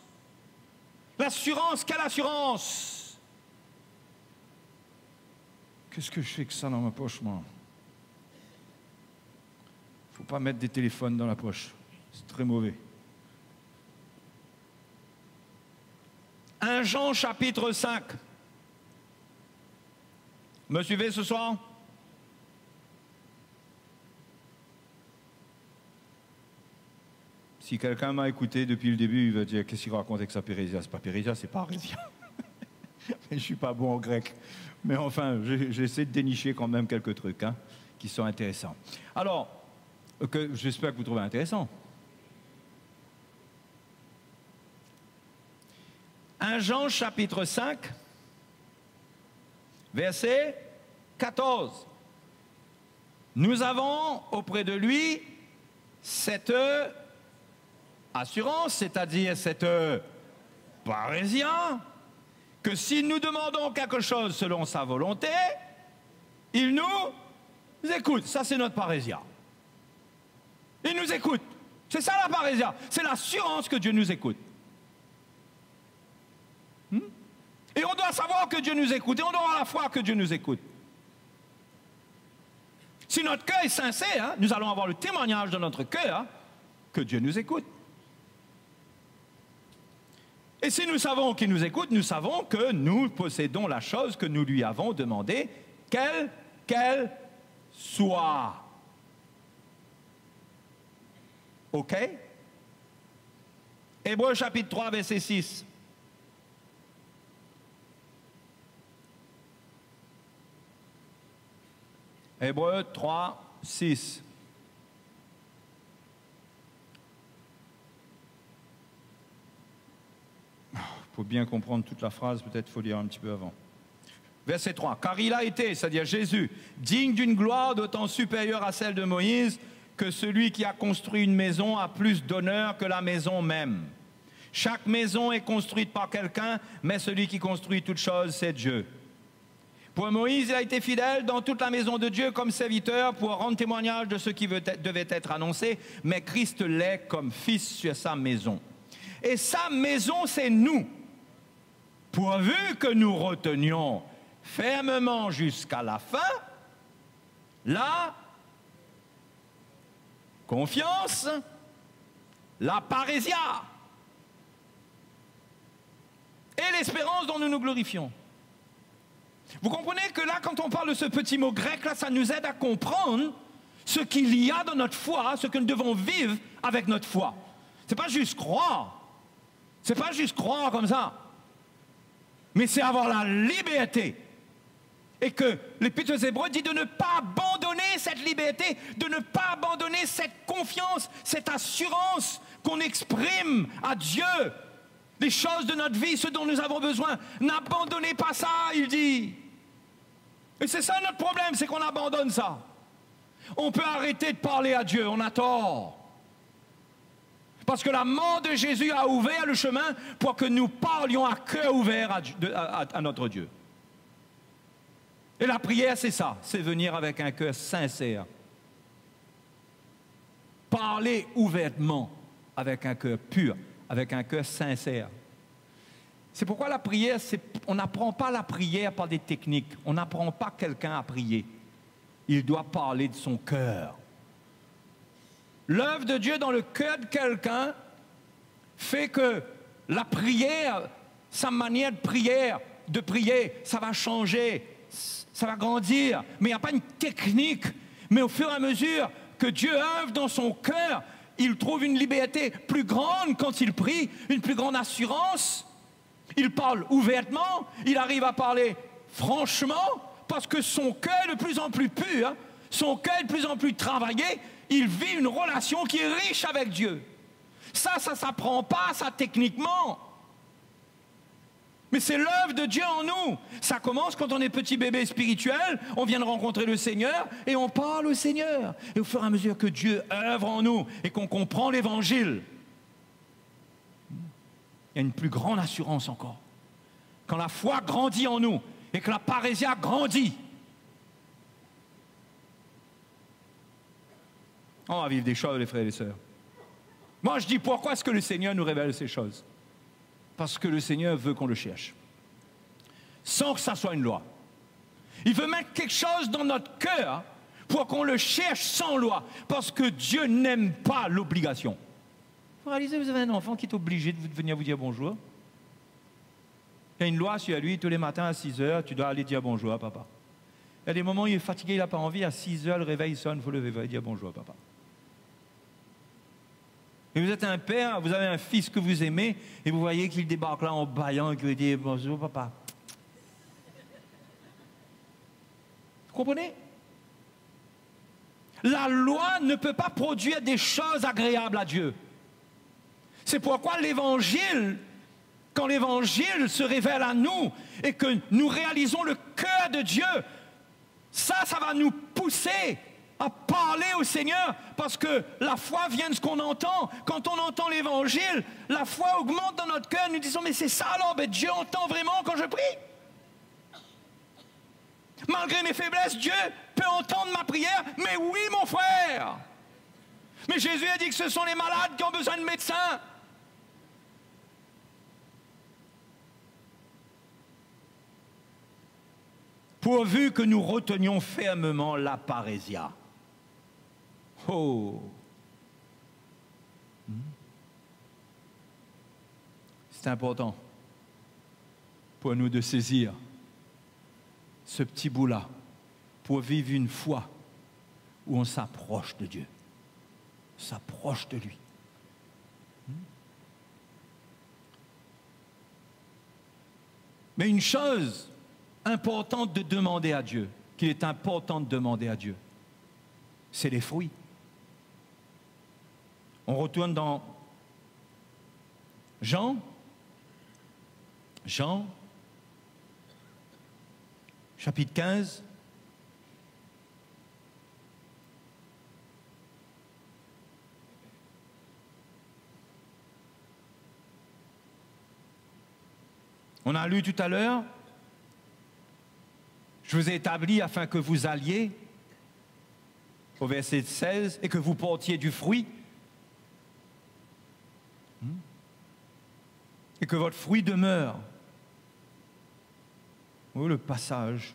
L'assurance, quelle assurance? Qu'est-ce que je fais que ça dans ma poche, moi? Il ne faut pas mettre des téléphones dans la poche. C'est très mauvais. 1 Jean chapitre 5. Me suivez ce soir? Si quelqu'un m'a écouté depuis le début, il va dire qu'est-ce qu'il raconte avec sa pérésia? C'est pas pérésia, c'est parésia. Je ne suis pas bon en grec. Mais enfin, j'essaie de dénicher quand même quelques trucs hein, qui sont intéressants. Alors, j'espère que vous trouvez intéressant. 1 Jean chapitre 5, verset 14. Nous avons auprès de lui cette assurance, c'est-à-dire cette parésia, que si nous demandons quelque chose selon sa volonté, il nous écoute. Ça, c'est notre parésia. Il nous écoute. C'est ça la parésia. C'est l'assurance que Dieu nous écoute. Et on doit savoir que Dieu nous écoute. Et on doit avoir la foi que Dieu nous écoute. Si notre cœur est sincère, hein, nous allons avoir le témoignage de notre cœur hein, que Dieu nous écoute. Et si nous savons qu'il nous écoute, nous savons que nous possédons la chose que nous lui avons demandée, quelle qu'elle soit. OK? Hébreux chapitre 3, verset 6. Hébreux 3, 6. Pour bien comprendre toute la phrase, peut-être il faut lire un petit peu avant. Verset 3. Car il a été, c'est-à-dire Jésus, digne d'une gloire d'autant supérieure à celle de Moïse, que celui qui a construit une maison a plus d'honneur que la maison même. Chaque maison est construite par quelqu'un, mais celui qui construit toute chose, c'est Dieu. Pour Moïse, il a été fidèle dans toute la maison de Dieu comme serviteur pour rendre témoignage de ce qui devait être annoncé, mais Christ l'est comme fils sur sa maison. Et sa maison, c'est nous. Pourvu que nous retenions fermement jusqu'à la fin la confiance, la parésia et l'espérance dont nous nous glorifions. Vous comprenez que là, quand on parle de ce petit mot grec, là, ça nous aide à comprendre ce qu'il y a dans notre foi, ce que nous devons vivre avec notre foi. Ce n'est pas juste croire. Ce n'est pas juste croire comme ça. Mais c'est avoir la liberté. Et que l'Épître aux Hébreux dit de ne pas abandonner cette liberté, de ne pas abandonner cette confiance, cette assurance qu'on exprime à Dieu. Les choses de notre vie, ce dont nous avons besoin. N'abandonnez pas ça, il dit. Et c'est ça notre problème, c'est qu'on abandonne ça. On peut arrêter de parler à Dieu, on a tort. Parce que la mort de Jésus a ouvert le chemin pour que nous parlions à cœur ouvert à notre Dieu. Et la prière, c'est ça, c'est venir avec un cœur sincère. Parler ouvertement avec un cœur pur, avec un cœur sincère. C'est pourquoi la prière, on n'apprend pas la prière par des techniques. On n'apprend pas quelqu'un à prier. Il doit parler de son cœur. L'œuvre de Dieu dans le cœur de quelqu'un fait que la prière, sa manière de prier, ça va changer, ça va grandir. Mais il n'y a pas une technique. Mais au fur et à mesure que Dieu œuvre dans son cœur, il trouve une liberté plus grande quand il prie, une plus grande assurance. Il parle ouvertement, il arrive à parler franchement, parce que son cœur est de plus en plus pur, son cœur est de plus en plus travaillé, il vit une relation qui est riche avec Dieu. Ça ne s'apprend pas, ça, techniquement. Mais c'est l'œuvre de Dieu en nous. Ça commence quand on est petit bébé spirituel, on vient de rencontrer le Seigneur et on parle au Seigneur. Et au fur et à mesure que Dieu œuvre en nous et qu'on comprend l'Évangile, il y a une plus grande assurance encore. Quand la foi grandit en nous et que la parésia grandit, on va vivre des choses, les frères et les sœurs. Moi, je dis, pourquoi est-ce que le Seigneur nous révèle ces choses? Parce que le Seigneur veut qu'on le cherche. Sans que ça soit une loi. Il veut mettre quelque chose dans notre cœur pour qu'on le cherche sans loi. Parce que Dieu n'aime pas l'obligation. Vous réalisez, vous avez un enfant qui est obligé de venir vous dire bonjour. Il y a une loi sur lui, tous les matins à 6 heures, tu dois aller dire bonjour à papa. Il y a des moments où il est fatigué, il n'a pas envie. À 6 heures, le réveil sonne, il faut lever, il va dire bonjour, papa. Et vous êtes un père, vous avez un fils que vous aimez, et vous voyez qu'il débarque là en bâillant et qu'il dit bonjour, papa. Vous comprenez? La loi ne peut pas produire des choses agréables à Dieu. C'est pourquoi l'Évangile, quand l'Évangile se révèle à nous et que nous réalisons le cœur de Dieu, ça va nous pousser à parler au Seigneur, parce que la foi vient de ce qu'on entend. Quand on entend l'Évangile, la foi augmente dans notre cœur. Nous disons, mais c'est ça alors, ben Dieu entend vraiment quand je prie. Malgré mes faiblesses, Dieu peut entendre ma prière, mais oui, mon frère. Mais Jésus a dit que ce sont les malades qui ont besoin de médecins. Pourvu que nous retenions fermement la parésia. Oh! C'est important pour nous de saisir ce petit bout-là pour vivre une foi où on s'approche de Dieu, s'approche de lui. Mais une chose importante de demander à Dieu, qu'il est important de demander à Dieu, c'est les fruits. On retourne dans Jean, chapitre 15. On a lu tout à l'heure, je vous ai établi afin que vous alliez, au verset 16, et que vous portiez du fruit, et que votre fruit demeure. Oh, le passage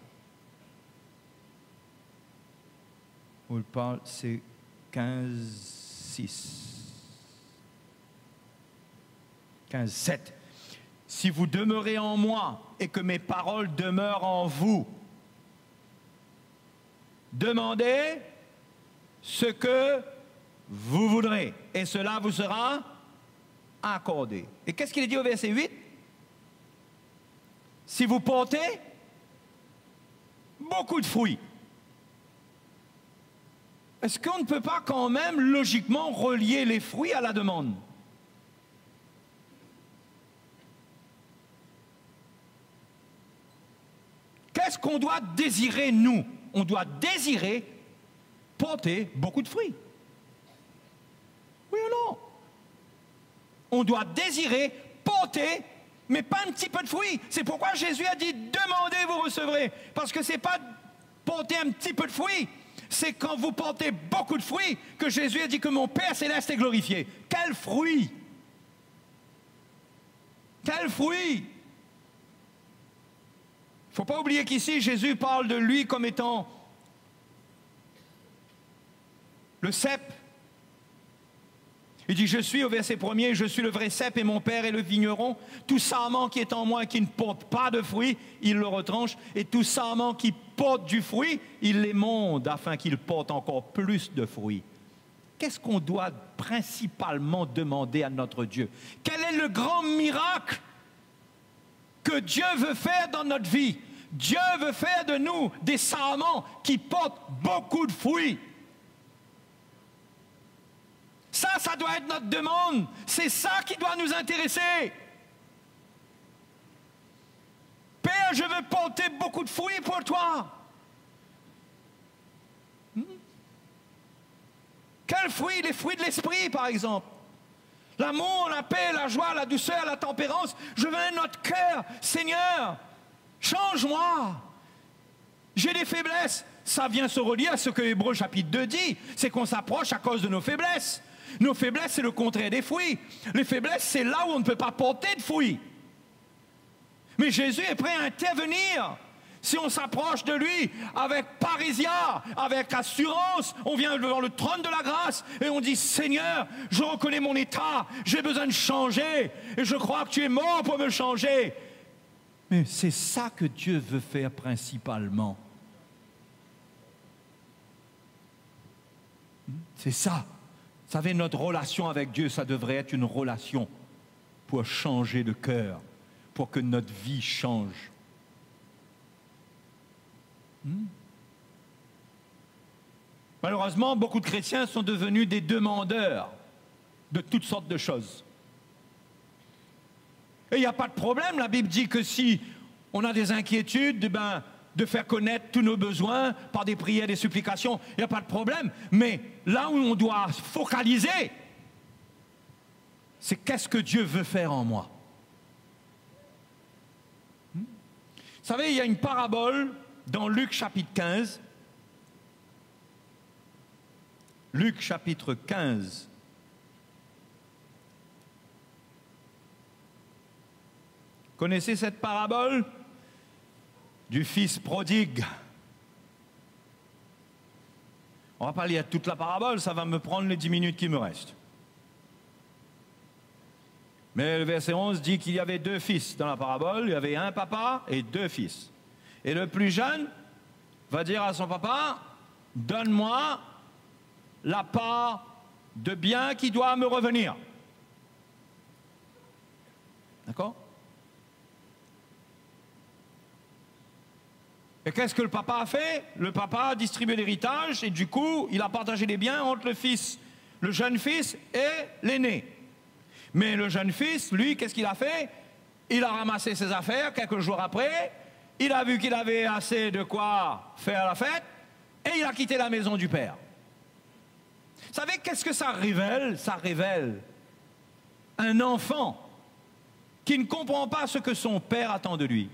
où il parle, c'est 15:6. 15:7. Si vous demeurez en moi et que mes paroles demeurent en vous, demandez ce que vous voudrez, et cela vous sera accordé. Et qu'est-ce qu'il est dit au verset 8? Si vous portez beaucoup de fruits. Est-ce qu'on ne peut pas quand même logiquement relier les fruits à la demande? Qu'est-ce qu'on doit désirer, nous? On doit désirer porter beaucoup de fruits. Oui ou non? On doit désirer porter, mais pas un petit peu de fruits. C'est pourquoi Jésus a dit, demandez, vous recevrez. Parce que ce n'est pas porter un petit peu de fruits, c'est quand vous portez beaucoup de fruits que Jésus a dit que mon Père céleste est glorifié. Quel fruit! Quel fruit! Il ne faut pas oublier qu'ici, Jésus parle de lui comme étant le cep. Il dit, je suis, au verset 1er, je suis le vrai cep et mon Père est le vigneron. Tout sarment qui est en moi et qui ne porte pas de fruit, il le retranche. Et tout sarment qui porte du fruit, il l'émonde afin qu'il porte encore plus de fruits. Qu'est-ce qu'on doit principalement demander à notre Dieu? Quel est le grand miracle que Dieu veut faire dans notre vie? Dieu veut faire de nous des sarments qui portent beaucoup de fruits. Ça doit être notre demande. C'est ça qui doit nous intéresser. Père, je veux porter beaucoup de fruits pour toi. Quels fruits? Les fruits de l'esprit, par exemple. L'amour, la paix, la joie, la douceur, la tempérance. Je veux notre cœur. Seigneur, change-moi. J'ai des faiblesses. Ça vient se relier à ce que Hébreux chapitre 2 dit. C'est qu'on s'approche à cause de nos faiblesses. Nos faiblesses, c'est le contraire des fruits. Les faiblesses, c'est là où on ne peut pas porter de fruits. Mais Jésus est prêt à intervenir. Si on s'approche de lui avec parésia, avec assurance, on vient devant le trône de la grâce et on dit, Seigneur, je reconnais mon état, j'ai besoin de changer et je crois que tu es mort pour me changer. Mais c'est ça que Dieu veut faire principalement. C'est ça. Vous savez, notre relation avec Dieu, ça devrait être une relation pour changer de cœur, pour que notre vie change. Malheureusement, beaucoup de chrétiens sont devenus des demandeurs de toutes sortes de choses. Et il n'y a pas de problème, la Bible dit que si on a des inquiétudes, de faire connaître tous nos besoins par des prières, des supplications, il n'y a pas de problème. Mais là où on doit focaliser, c'est qu'est-ce que Dieu veut faire en moi. Vous savez, il y a une parabole dans Luc chapitre 15. Luc chapitre 15. Connaissez cette parabole du fils prodigue? On ne va pas lire toute la parabole, ça va me prendre les 10 minutes qui me restent. Mais le verset 11 dit qu'il y avait 2 fils dans la parabole, il y avait un papa et 2 fils. Et le plus jeune va dire à son papa, donne-moi la part de bien qui doit me revenir. D'accord? Et qu'est-ce que le papa a fait? Le papa a distribué l'héritage et du coup, il a partagé les biens entre le jeune fils et l'aîné. Mais le jeune fils, lui, qu'est-ce qu'il a fait? Il a ramassé ses affaires quelques jours après, il a vu qu'il avait assez de quoi faire la fête et il a quitté la maison du père. Vous savez, qu'est-ce que ça révèle? Ça révèle un enfant qui ne comprend pas ce que son père attend de lui.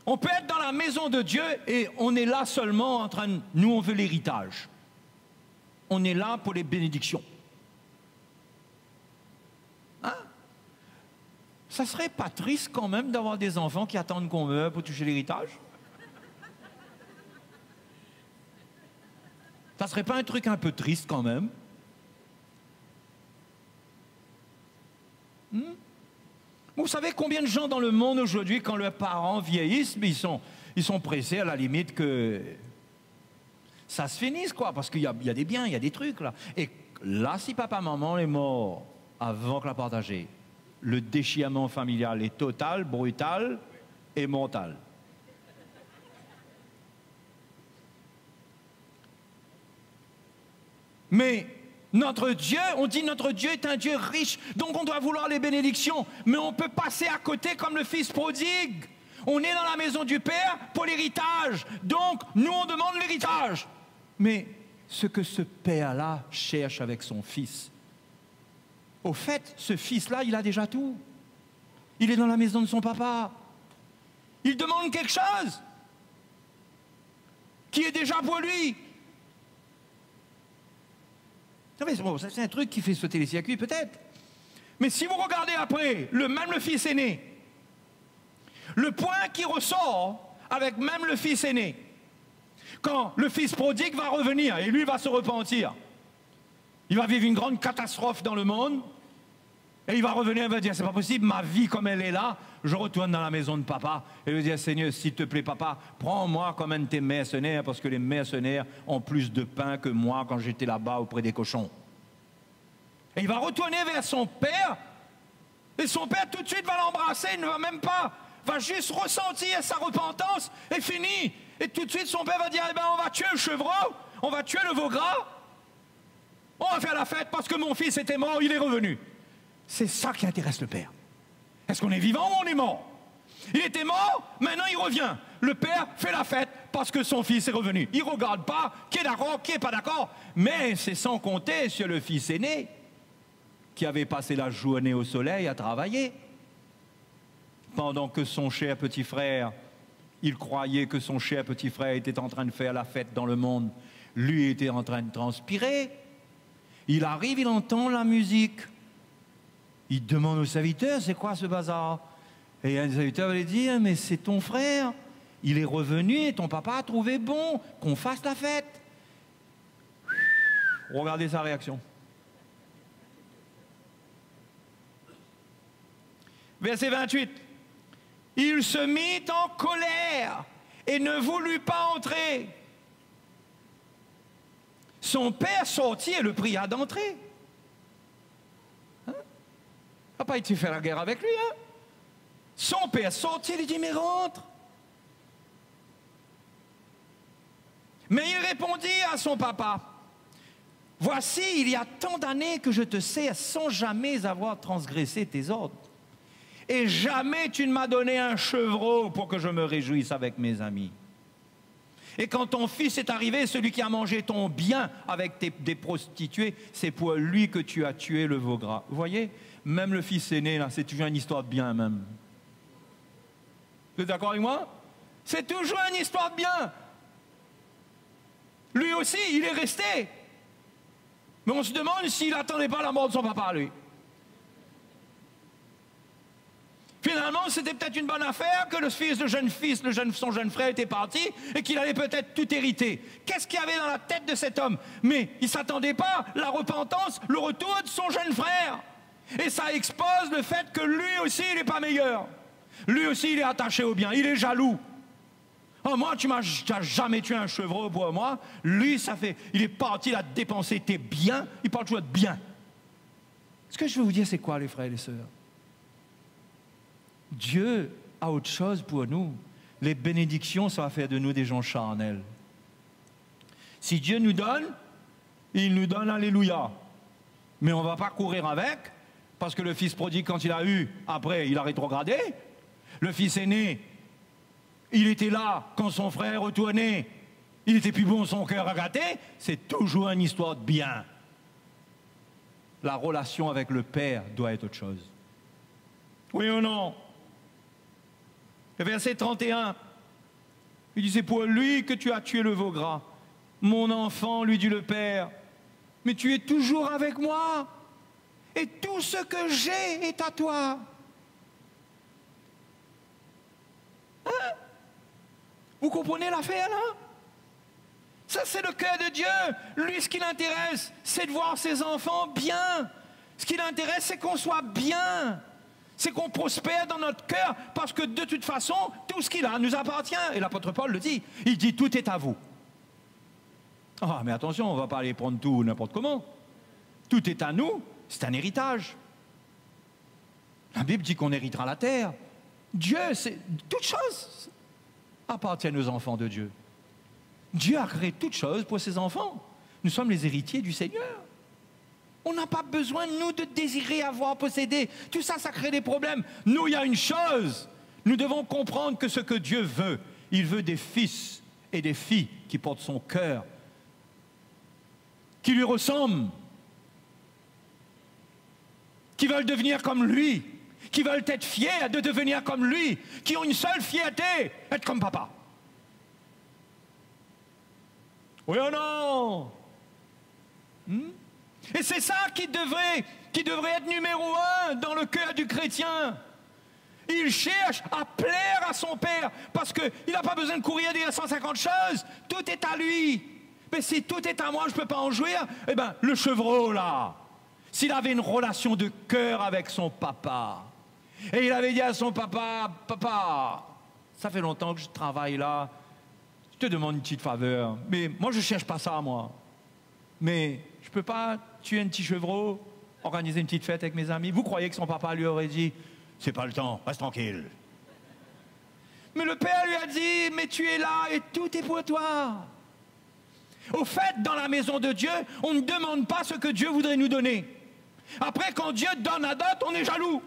On peut être dans la maison de Dieu et on est là seulement en train de... Nous, on veut l'héritage. On est là pour les bénédictions. Hein? Ça serait pas triste quand même d'avoir des enfants qui attendent qu'on meure pour toucher l'héritage? Ça serait pas un truc un peu triste quand même? Vous savez combien de gens dans le monde aujourd'hui, quand leurs parents vieillissent, mais ils sont pressés à la limite que ça se finisse, quoi, parce qu'il y a des biens, il y a des trucs, là. Et là, si papa, maman est mort avant que la partagée, le déchirement familial est total, brutal et mortal. Mais notre Dieu, on dit notre Dieu est un Dieu riche, donc on doit vouloir les bénédictions, mais on peut passer à côté comme le fils prodigue. On est dans la maison du Père pour l'héritage, donc nous on demande l'héritage. Mais ce que ce Père-là cherche avec son fils, au fait, ce fils-là, il a déjà tout. Il est dans la maison de son papa. Il demande quelque chose qui est déjà pour lui. Bon, ça c'est un truc qui fait sauter les circuits peut-être. Mais si vous regardez après, même le fils aîné, le point qui ressort avec même le fils aîné, quand le fils prodigue va revenir et lui va se repentir, il va vivre une grande catastrophe dans le monde et il va revenir et va dire c'est pas possible, ma vie comme elle est là, je retourne dans la maison de papa et il va dire Seigneur, s'il te plaît papa, prends-moi comme un de tes mercenaires parce que les mercenaires ont plus de pain que moi quand j'étais là-bas auprès des cochons. Et il va retourner vers son père et son père tout de suite va l'embrasser, il ne va même pas, va juste ressentir sa repentance et fini. Et tout de suite son père va dire eh ben, on va tuer le chevreau, on va tuer le veau gras, on va faire la fête parce que mon fils était mort, il est revenu. C'est ça qui intéresse le père. Est-ce qu'on est vivant ou on est mort? Il était mort, maintenant il revient. Le père fait la fête parce que son fils est revenu. Il ne regarde pas qui est d'accord, qui n'est pas d'accord. Mais c'est sans compter sur le fils aîné qui avait passé la journée au soleil à travailler. Pendant que son cher petit frère, il croyait que son cher petit frère était en train de faire la fête dans le monde. Lui était en train de transpirer. Il arrive, il entend la musique. Il demande au serviteur, c'est quoi ce bazar? Et un serviteur va lui dire, mais c'est ton frère, il est revenu et ton papa a trouvé bon qu'on fasse la fête. Regardez sa réaction. Verset 28. Il se mit en colère et ne voulut pas entrer. Son père sortit et le pria d'entrer. Hein? Il n'a pas été faire la guerre avec lui. Hein? Son père sortit et lui dit, mais rentre. Mais il répondit à son papa, voici, il y a tant d'années que je te sers sans jamais avoir transgressé tes ordres. Et jamais tu ne m'as donné un chevreau pour que je me réjouisse avec mes amis. Et quand ton fils est arrivé, celui qui a mangé ton bien avec des prostituées, c'est pour lui que tu as tué le veau gras. Vous voyez, même le fils aîné, là, c'est toujours une histoire de bien même. Vous êtes d'accord avec moi? C'est toujours une histoire de bien. Lui aussi, il est resté. Mais on se demande s'il n'attendait pas la mort de son papa, lui. Finalement, c'était peut-être une bonne affaire que son jeune frère était parti et qu'il allait peut-être tout hériter. Qu'est-ce qu'il y avait dans la tête de cet homme? Mais il ne s'attendait pas à la repentance, le retour de son jeune frère. Et ça expose le fait que lui aussi, il n'est pas meilleur. Lui aussi, il est attaché au bien, il est jaloux. Oh, moi, tu n'as jamais tué un chevreau pour moi. Lui, il est parti, il a dépensé tes biens, il parle toujours de bien. Ce que je veux vous dire, c'est quoi, les frères et les sœurs? Dieu a autre chose pour nous. Les bénédictions, ça va faire de nous des gens charnels. Si Dieu nous donne, il nous donne alléluia. Mais on ne va pas courir avec, parce que le fils prodigue, quand il a eu, après, il a rétrogradé. Le fils aîné, il était là quand son frère retournait. Il était plus bon, son cœur a gâté. C'est toujours une histoire de bien. La relation avec le Père doit être autre chose. Oui ou non? Le verset 31, il dit, c'est pour lui que tu as tué le veau gras. Mon enfant, lui dit le Père, mais tu es toujours avec moi, et tout ce que j'ai est à toi. Hein? Vous comprenez l'affaire là? Ça, c'est le cœur de Dieu. Lui, ce qui l'intéresse, c'est de voir ses enfants bien. Ce qui l'intéresse, c'est qu'on soit bien. C'est qu'on prospère dans notre cœur, parce que de toute façon, tout ce qu'il a nous appartient. Et l'apôtre Paul le dit, il dit, tout est à vous. Ah, mais attention, on ne va pas aller prendre tout n'importe comment. Tout est à nous, c'est un héritage. La Bible dit qu'on héritera la terre. Dieu, c'est toute chose appartiennent aux enfants de Dieu. Dieu a créé toutes choses pour ses enfants. Nous sommes les héritiers du Seigneur. On n'a pas besoin, nous, de désirer avoir, posséder. Tout ça, ça crée des problèmes. Nous, il y a une chose. Nous devons comprendre que ce que Dieu veut, il veut des fils et des filles qui portent son cœur, qui lui ressemblent, qui veulent devenir comme lui, qui veulent être fiers de devenir comme lui, qui ont une seule fierté, être comme papa. Oui ou non? Et c'est ça qui devrait être numéro un dans le cœur du chrétien. Il cherche à plaire à son Père, parce qu'il n'a pas besoin de courir derrière 150 choses. Tout est à lui. Mais si tout est à moi, je ne peux pas en jouir. Eh bien, le chevreau, là, s'il avait une relation de cœur avec son papa, et il avait dit à son papa, « Papa, ça fait longtemps que je travaille là, je te demande une petite faveur, mais moi je ne cherche pas ça, moi. Mais je ne peux pas tuer un petit chevreau, organiser une petite fête avec mes amis. » Vous croyez que son papa lui aurait dit, « C'est pas le temps, reste tranquille. » Mais le Père lui a dit, « Mais tu es là et tout est pour toi. » Au fait, dans la maison de Dieu, on ne demande pas ce que Dieu voudrait nous donner. Après, quand Dieu donne à d'autres, on est jaloux.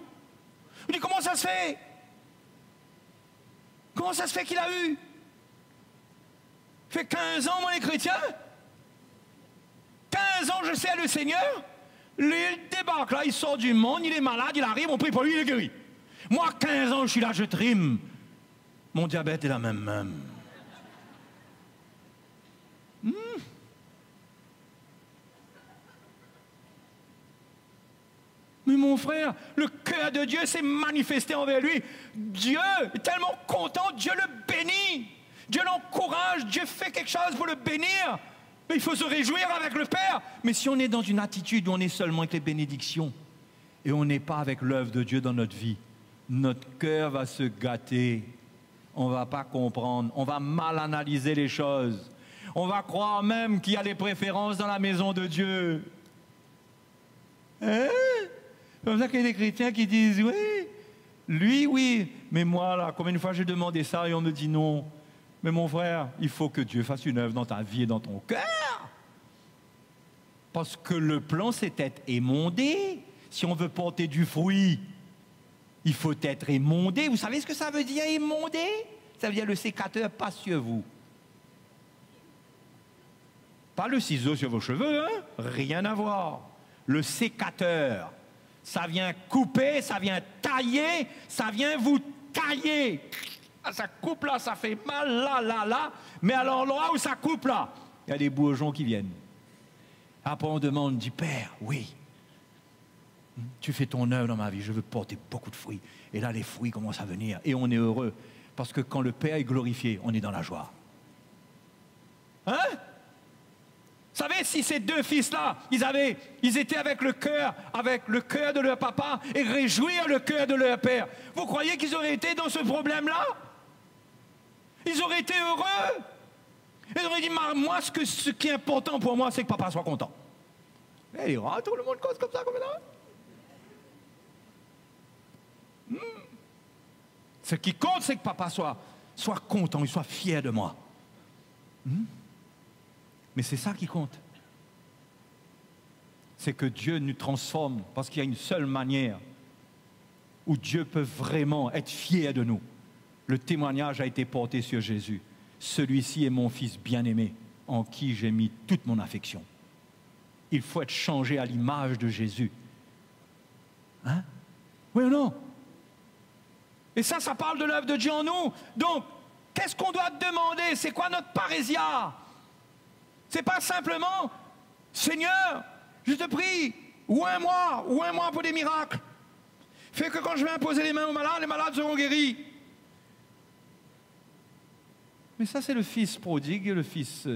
On dit, comment ça se fait? Comment ça se fait qu'il a eu? Fait 15 ans, moi, les chrétiens. 15 ans, je sers le Seigneur. Il débarque là, il sort du monde, il est malade, il arrive, on prie pour lui, il est guéri. Moi, 15 ans, je suis là, je trime. Mon diabète est la même. Mais mon frère, le cœur de Dieu s'est manifesté envers lui. Dieu est tellement content, Dieu le bénit. Dieu l'encourage, Dieu fait quelque chose pour le bénir. Mais il faut se réjouir avec le Père. Mais si on est dans une attitude où on est seulement avec les bénédictions et on n'est pas avec l'œuvre de Dieu dans notre vie, notre cœur va se gâter. On ne va pas comprendre. On va mal analyser les choses. On va croire même qu'il y a des préférences dans la maison de Dieu. Hein? C'est comme ça qu'il y a des chrétiens qui disent, oui, lui, oui, mais moi, là, combien de fois j'ai demandé ça et on me dit non. Mais mon frère, il faut que Dieu fasse une œuvre dans ta vie et dans ton cœur. Parce que le plan, c'est être émondé. Si on veut porter du fruit, il faut être émondé. Vous savez ce que ça veut dire, émondé? Ça veut dire le sécateur passe sur vous. Pas le ciseau sur vos cheveux, hein? Rien à voir. Le sécateur, ça vient couper, ça vient tailler, ça vient vous tailler. Ça coupe là, ça fait mal là, là, là. Mais à l'endroit où ça coupe là, il y a des bourgeons qui viennent. Après on demande, dit Père, oui, tu fais ton œuvre dans ma vie, je veux porter beaucoup de fruits. Et là les fruits commencent à venir et on est heureux. Parce que quand le Père est glorifié, on est dans la joie. Hein? Vous savez, si ces deux fils-là, ils étaient avec le cœur de leur papa et réjouir le cœur de leur père, vous croyez qu'ils auraient été dans ce problème-là? Ils auraient été heureux. Ils auraient dit, moi, ce qui est important pour moi, c'est que papa soit content. Mais il rentre, tout le monde cause comme ça, comme ça. Ce qui compte, c'est que papa soit content, il soit fier de moi. Mais c'est ça qui compte. C'est que Dieu nous transforme, parce qu'il y a une seule manière où Dieu peut vraiment être fier de nous. Le témoignage a été porté sur Jésus. Celui-ci est mon fils bien-aimé, en qui j'ai mis toute mon affection. Il faut être changé à l'image de Jésus. Hein? Oui ou non? Et ça parle de l'œuvre de Dieu en nous. Donc, qu'est-ce qu'on doit demander? C'est quoi notre parésia? C'est pas simplement, Seigneur, je te prie, ou un mois pour des miracles. Fais que quand je vais imposer les mains aux malades, les malades seront guéris. Mais ça, c'est le fils prodigue et le fils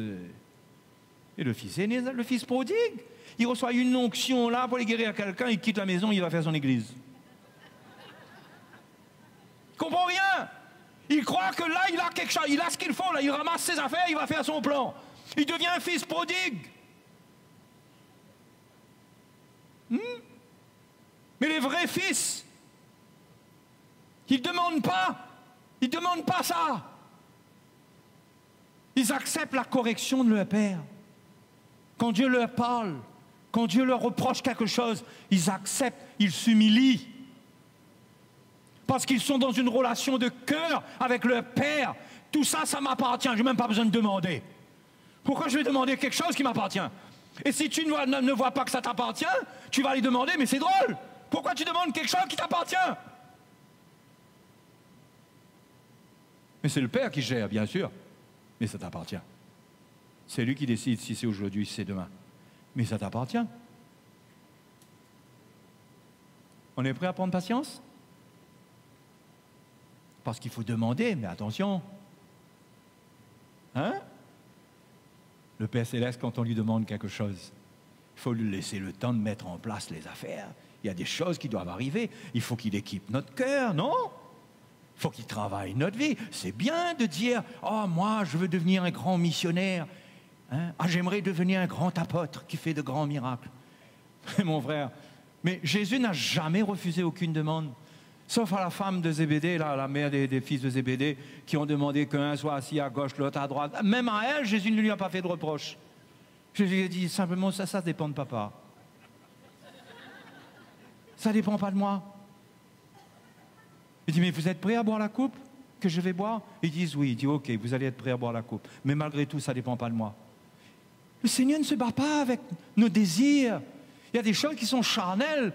aîné, le fils prodigue. Il reçoit une onction là pour les guérir quelqu'un, il quitte la maison, il va faire son église. Il ne comprend rien. Il croit que là, il a quelque chose, il a ce qu'il faut, là, il ramasse ses affaires, il va faire son plan. Il devient un fils prodigue. Mais les vrais fils, ils ne demandent pas ça. Ils acceptent la correction de leur père. Quand Dieu leur parle, quand Dieu leur reproche quelque chose, ils acceptent, ils s'humilient. Parce qu'ils sont dans une relation de cœur avec leur père. Tout ça, ça m'appartient, je n'ai même pas besoin de demander. Pourquoi je vais demander quelque chose qui m'appartient? Et si tu ne vois pas que ça t'appartient, tu vas aller demander, mais c'est drôle. Pourquoi tu demandes quelque chose qui t'appartient? Mais c'est le Père qui gère, bien sûr. Mais ça t'appartient. C'est lui qui décide si c'est aujourd'hui, si c'est demain. Mais ça t'appartient. On est prêt à prendre patience? Parce qu'il faut demander, mais attention. Hein? Le Père Céleste, quand on lui demande quelque chose, il faut lui laisser le temps de mettre en place les affaires. Il y a des choses qui doivent arriver. Il faut qu'il équipe notre cœur, non? Il faut qu'il travaille notre vie. C'est bien de dire « Oh, moi, je veux devenir un grand missionnaire. Hein? Ah, j'aimerais devenir un grand apôtre qui fait de grands miracles. » Mon frère, mais Jésus n'a jamais refusé aucune demande. Sauf à la femme de Zébédée, là, la mère des fils de Zébédée, qui ont demandé qu'un soit assis à gauche, l'autre à droite. Même à elle, Jésus ne lui a pas fait de reproche. Jésus lui a dit simplement, ça dépend de papa. Ça ne dépend pas de moi. Il dit, mais vous êtes prêts à boire la coupe que je vais boire? Ils disent oui. Il dit, ok, vous allez être prêts à boire la coupe. Mais malgré tout, ça ne dépend pas de moi. Le Seigneur ne se bat pas avec nos désirs. Il y a des choses qui sont charnelles.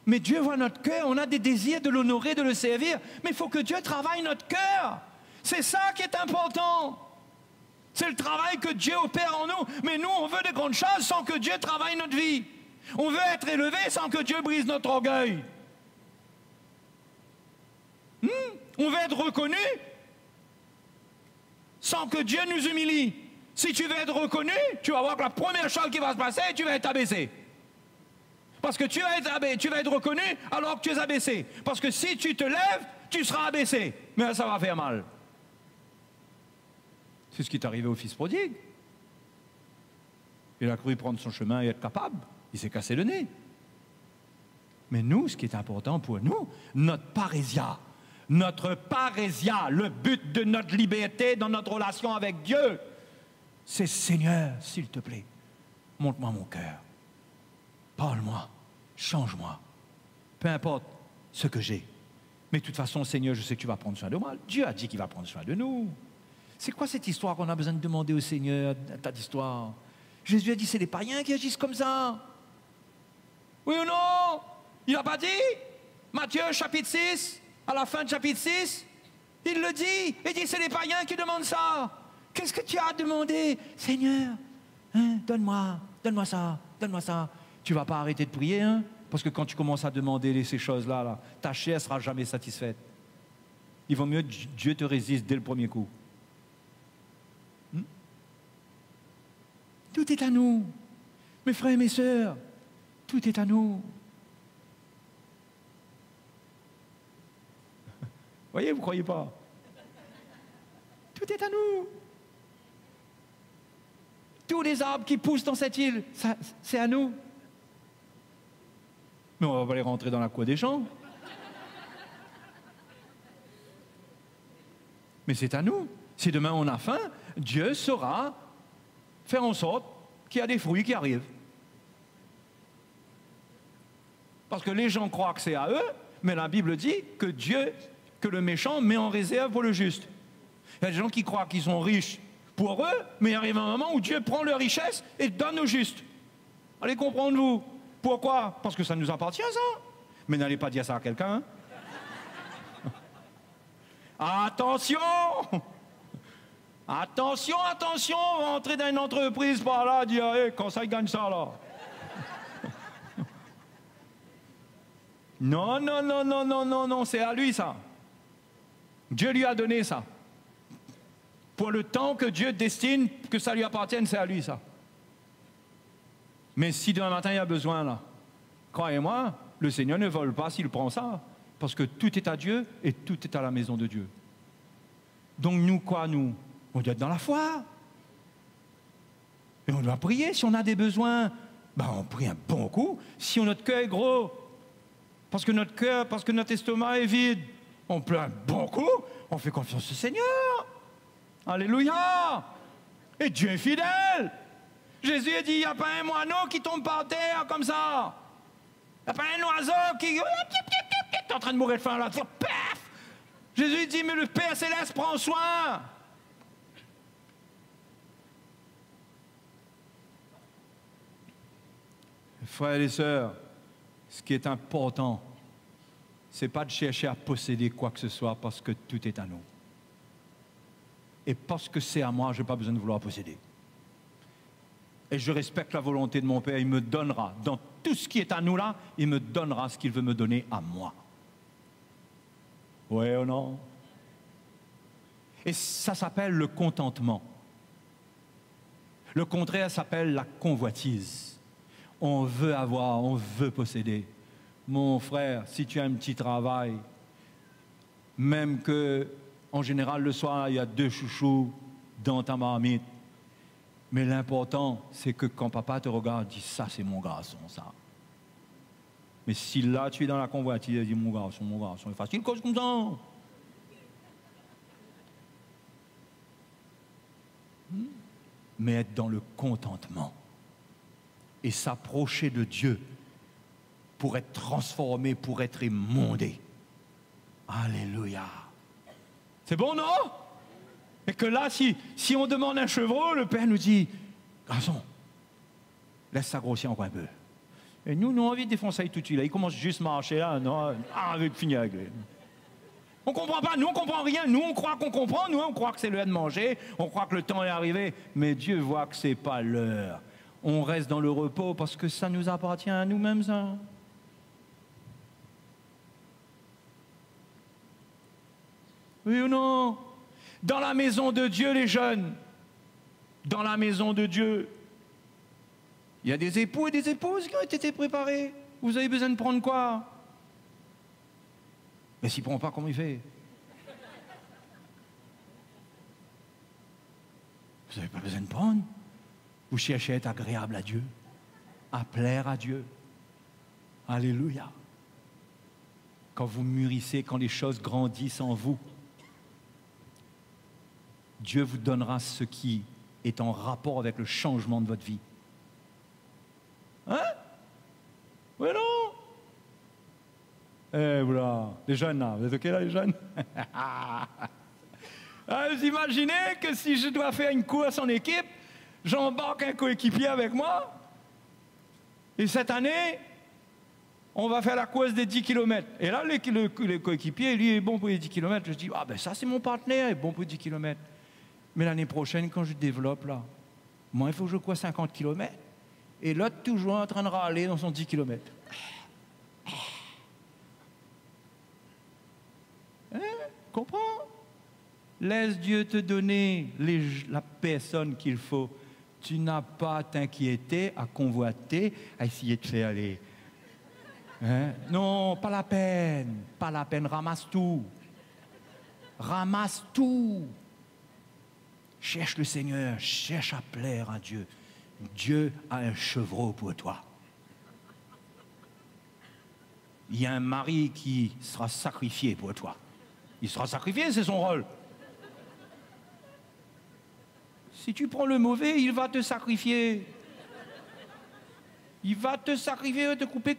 Mais Dieu voit notre cœur, on a des désirs de l'honorer, de le servir, mais il faut que Dieu travaille notre cœur. C'est ça qui est important. C'est le travail que Dieu opère en nous. Mais nous, on veut de grandes choses sans que Dieu travaille notre vie. On veut être élevé sans que Dieu brise notre orgueil. On veut être reconnu sans que Dieu nous humilie. Si tu veux être reconnu, tu vas voir que la première chose qui va se passer, tu vas être abaissé. Parce que tu vas être reconnu alors que tu es abaissé. Parce que si tu te lèves, tu seras abaissé. Mais ça va faire mal. C'est ce qui est arrivé au fils prodigue. Il a cru prendre son chemin et être capable. Il s'est cassé le nez. Mais nous, ce qui est important pour nous, notre parésia, le but de notre liberté dans notre relation avec Dieu, c'est Seigneur, s'il te plaît, montre-moi mon cœur. Parle-moi, change-moi. Peu importe ce que j'ai. Mais de toute façon, Seigneur, je sais que tu vas prendre soin de moi. Dieu a dit qu'il va prendre soin de nous. C'est quoi cette histoire qu'on a besoin de demander au Seigneur, ta histoire? Jésus a dit, c'est les païens qui agissent comme ça. Oui ou non? Il n'a pas dit? Matthieu chapitre 6, à la fin de chapitre 6, il le dit. Il dit, c'est les païens qui demandent ça. Qu'est-ce que tu as demandé? Seigneur, hein, donne-moi ça, donne-moi ça. Tu ne vas pas arrêter de prier, hein? Parce que quand tu commences à demander ces choses-là, ta chair ne sera jamais satisfaite. Il vaut mieux que Dieu te résiste dès le premier coup. Tout est à nous. Mes frères et mes sœurs, tout est à nous. Voyez, vous ne croyez pas? Tout est à nous. Tous les arbres qui poussent dans cette île, c'est à nous. Mais on va pas les rentrer dans la cour des champs. Mais c'est à nous. Si demain on a faim, Dieu saura faire en sorte qu'il y a des fruits qui arrivent. Parce que les gens croient que c'est à eux, mais la Bible dit que que le méchant met en réserve pour le juste. Il y a des gens qui croient qu'ils sont riches pour eux, mais il arrive un moment où Dieu prend leur richesse et donne au juste. Allez comprendre vous. Pourquoi? Parce que ça nous appartient, ça. Mais n'allez pas dire ça à quelqu'un. Hein? Attention! Attention, attention! On va entrer dans une entreprise par là, dire, hey, quand ça, il gagne ça, là. Non, non, non, non, non, non, non, c'est à lui, ça. Dieu lui a donné ça. Pour le temps que Dieu destine que ça lui appartienne, c'est à lui, ça. Mais si demain matin il y a besoin, là, croyez-moi, le Seigneur ne vole pas s'il prend ça, parce que tout est à Dieu et tout est à la maison de Dieu. Donc nous, quoi, nous? On doit être dans la foi. Et on doit prier. Si on a des besoins, ben on prie un bon coup. Si notre cœur est gros, parce que notre estomac est vide, on prie un bon coup, on fait confiance au Seigneur. Alléluia! Et Dieu est fidèle. Jésus a dit, il n'y a pas un moineau qui tombe par terre comme ça. Il n'y a pas un oiseau qui est en train de mourir de faim là. Paf! Jésus dit, mais le Père Céleste prend soin. Frères et sœurs, ce qui est important, ce n'est pas de chercher à posséder quoi que ce soit parce que tout est à nous. Et parce que c'est à moi, je n'ai pas besoin de vouloir posséder. Et je respecte la volonté de mon Père, il me donnera, dans tout ce qui est à nous là, il me donnera ce qu'il veut me donner à moi. Oui ou non? Et ça s'appelle le contentement. Le contraire s'appelle la convoitise. On veut avoir, on veut posséder. Mon frère, si tu as un petit travail, même que, en général, le soir, il y a 2 chouchous dans ta marmite, mais l'important, c'est que quand papa te regarde, il dit, ça, c'est mon garçon, ça. Mais si là, tu es dans la convoitise, il dit, mon garçon, il est facile, cause comme ça. Mais être dans le contentement et s'approcher de Dieu pour être transformé, pour être émondé. Alléluia. C'est bon, non? Et que là, si on demande un chevreau, le Père nous dit, garçon, laisse ça grossir encore un peu. Et nous avons envie de défoncer tout de suite. Là. Il commence juste à marcher là, non, avec finir avec lui. On ne comprend pas, nous on ne comprend rien, nous on croit qu'on comprend, nous on croit que c'est l'heure de manger, on croit que le temps est arrivé, mais Dieu voit que ce n'est pas l'heure. On reste dans le repos parce que ça nous appartient à nous-mêmes, ça. Oui ou non? Dans la maison de Dieu, les jeunes, dans la maison de Dieu, il y a des époux et des épouses qui ont été préparés. Vous avez besoin de prendre quoi? Mais s'il ne prend pas, comment il fait? Vous n'avez pas besoin de prendre. Vous cherchez à être agréable à Dieu, à plaire à Dieu. Alléluia. Quand vous mûrissez, quand les choses grandissent en vous, Dieu vous donnera ce qui est en rapport avec le changement de votre vie. Hein? Oui, non? Eh, voilà, les jeunes, là, vous êtes OK, là, les jeunes? Vous imaginez que si je dois faire une course en équipe, j'embarque un coéquipier avec moi, et cette année, on va faire la course des 10 km. Et là, le coéquipier, lui, est bon pour les 10 km. Je dis, ah ben ça, c'est mon partenaire, il est bon pour les 10 km. Mais l'année prochaine, quand je développe, là, moi, il faut que je cours 50 km. Et l'autre, toujours en train de râler dans son 10 km. Hein? Comprends? Laisse Dieu te donner la personne qu'il faut. Tu n'as pas à t'inquiéter, à convoiter, à essayer de faire aller. Hein? Non, pas la peine. Pas la peine, ramasse tout. Ramasse tout. Cherche le Seigneur, cherche à plaire à Dieu. Dieu a un chevreau pour toi. Il y a un mari qui sera sacrifié pour toi. Il sera sacrifié, c'est son rôle. Si tu prends le mauvais, il va te sacrifier. Il va te sacrifier, il va te couper.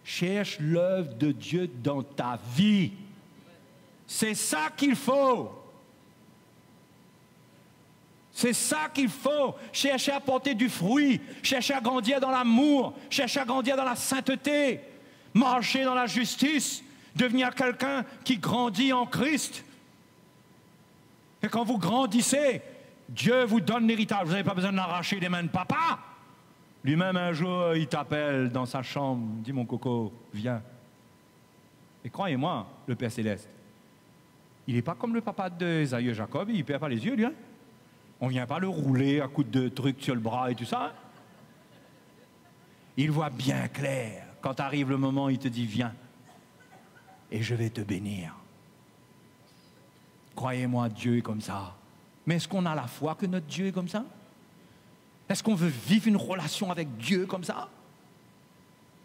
Cherche l'œuvre de Dieu dans ta vie. C'est ça qu'il faut. C'est ça qu'il faut. Chercher à porter du fruit. Chercher à grandir dans l'amour. Chercher à grandir dans la sainteté. Marcher dans la justice. Devenir quelqu'un qui grandit en Christ. Et quand vous grandissez, Dieu vous donne l'héritage. Vous n'avez pas besoin de l'arracher des mains de papa. Lui-même, un jour, il t'appelle dans sa chambre. Il dit, mon coco, viens. Et croyez-moi, le Père Céleste, il n'est pas comme le papa d'Esaïe et Jacob, il ne perd pas les yeux, lui. Hein? On ne vient pas le rouler à coups de trucs sur le bras et tout ça. Hein? Il voit bien clair. Quand arrive le moment, il te dit, viens. Et je vais te bénir. Croyez-moi, Dieu est comme ça. Mais est-ce qu'on a la foi que notre Dieu est comme ça? Est-ce qu'on veut vivre une relation avec Dieu comme ça?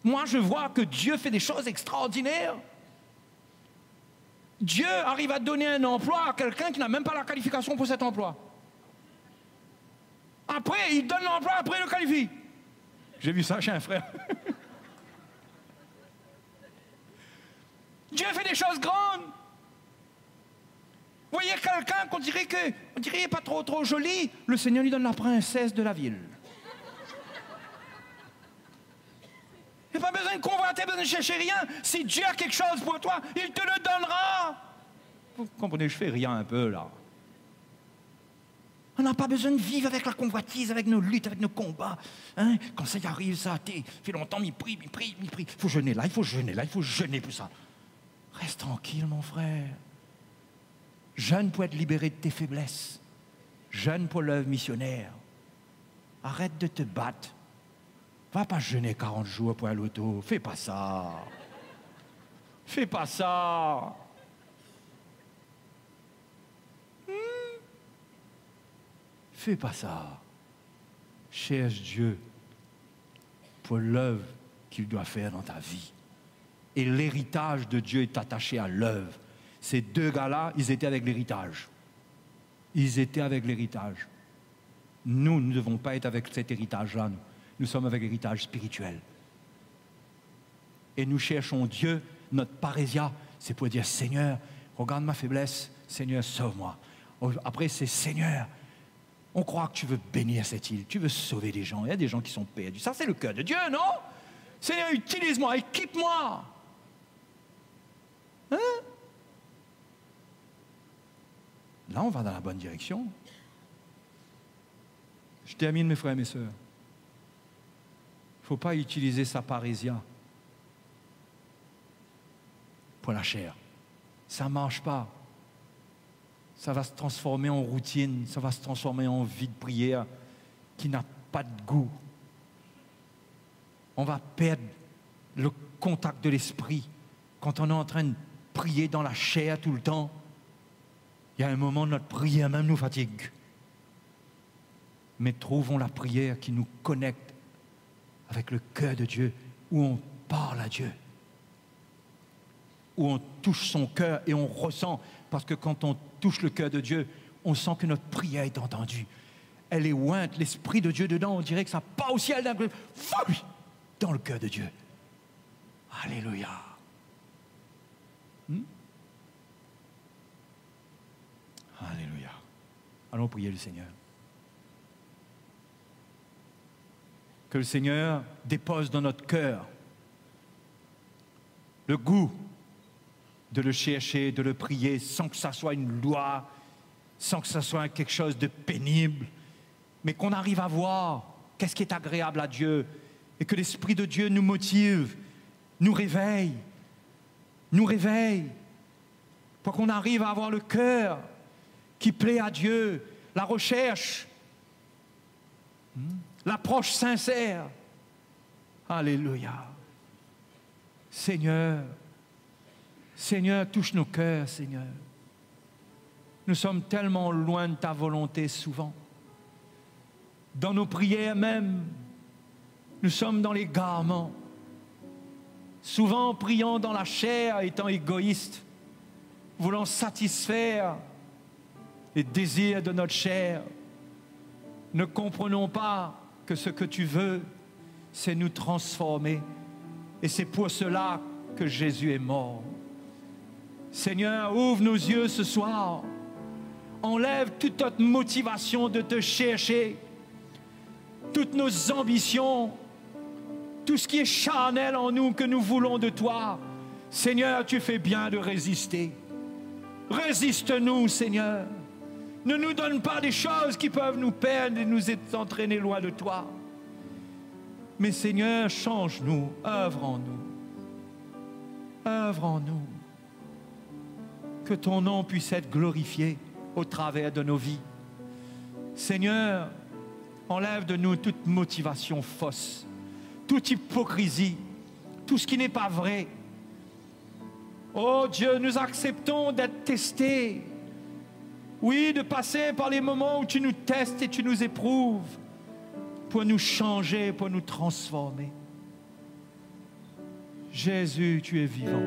Moi, je vois que Dieu fait des choses extraordinaires. Dieu arrive à donner un emploi à quelqu'un qui n'a même pas la qualification pour cet emploi. Après, il donne l'emploi, après il le qualifie. J'ai vu ça chez un frère. Dieu fait des choses grandes. Vous voyez quelqu'un qu'on dirait qu'il n'est pas trop joli, le Seigneur lui donne la princesse de la ville. Il n'y a pas besoin de convoiter, pas besoin de chercher rien. Si Dieu a quelque chose pour toi, il te le donnera. Vous comprenez, je fais rien un peu là. On n'a pas besoin de vivre avec la convoitise, avec nos luttes, avec nos combats. Hein? Quand ça y arrive, ça fait longtemps, m'y prie. Il faut jeûner là, il faut jeûner pour ça. Reste tranquille, mon frère. Jeûne pour être libéré de tes faiblesses. Jeûne pour l'œuvre missionnaire. Arrête de te battre. Va pas jeûner 40 jours pour un loto. Fais pas ça. Fais pas ça. Fais pas ça. Cherche Dieu pour l'œuvre qu'il doit faire dans ta vie. Et l'héritage de Dieu est attaché à l'œuvre. Ces deux gars-là, ils étaient avec l'héritage. Ils étaient avec l'héritage. Nous ne devons pas être avec cet héritage-là. Nous sommes avec l'héritage spirituel. Et nous cherchons Dieu, notre parésia, c'est pour dire, Seigneur, regarde ma faiblesse, Seigneur, sauve-moi. Après, c'est Seigneur, on croit que tu veux bénir cette île, tu veux sauver des gens. Il y a des gens qui sont perdus. Ça, c'est le cœur de Dieu, non? Seigneur, utilise-moi, équipe-moi. Hein? Là, on va dans la bonne direction. Je termine, mes frères et mes sœurs. Il ne faut pas utiliser sa parésia pour la chair. Ça ne marche pas. Ça va se transformer en routine, ça va se transformer en vie de prière qui n'a pas de goût. On va perdre le contact de l'esprit quand on est en train de prier dans la chair tout le temps. Il y a un moment, notre prière même nous fatigue. Mais trouvons la prière qui nous connecte avec le cœur de Dieu, où on parle à Dieu, où on touche son cœur et on ressent, parce que quand on touche le cœur de Dieu, on sent que notre prière est entendue. Elle est ointe, l'Esprit de Dieu dedans, on dirait que ça part au ciel d'un coup, dans le cœur de Dieu. Alléluia. Alléluia. Allons prier le Seigneur. Que le Seigneur dépose dans notre cœur le goût de le chercher, de le prier, sans que ça soit une loi, sans que ça soit quelque chose de pénible, mais qu'on arrive à voir qu'est-ce qui est agréable à Dieu et que l'Esprit de Dieu nous motive, nous réveille, pour qu'on arrive à avoir le cœur qui plaît à Dieu, la recherche, l'approche sincère. Alléluia. Seigneur, touche nos cœurs, Seigneur. Nous sommes tellement loin de ta volonté souvent. Dans nos prières même, nous sommes dans l'égarement. Souvent priant dans la chair, étant égoïstes, voulant satisfaire les désirs de notre chair. Ne comprenons pas que ce que tu veux, c'est nous transformer. Et c'est pour cela que Jésus est mort. Seigneur, ouvre nos yeux ce soir. Enlève toute notre motivation de te chercher, toutes nos ambitions, tout ce qui est charnel en nous que nous voulons de toi. Seigneur, tu fais bien de résister. Résiste-nous, Seigneur. Ne nous donne pas des choses qui peuvent nous perdre et nous entraîner loin de toi. Mais Seigneur, change-nous, œuvre en nous. Œuvre en nous. Que ton nom puisse être glorifié au travers de nos vies. Seigneur, enlève de nous toute motivation fausse, toute hypocrisie, tout ce qui n'est pas vrai. Oh Dieu, nous acceptons d'être testés. Oui, de passer par les moments où tu nous testes et tu nous éprouves pour nous changer, pour nous transformer. Jésus, tu es vivant.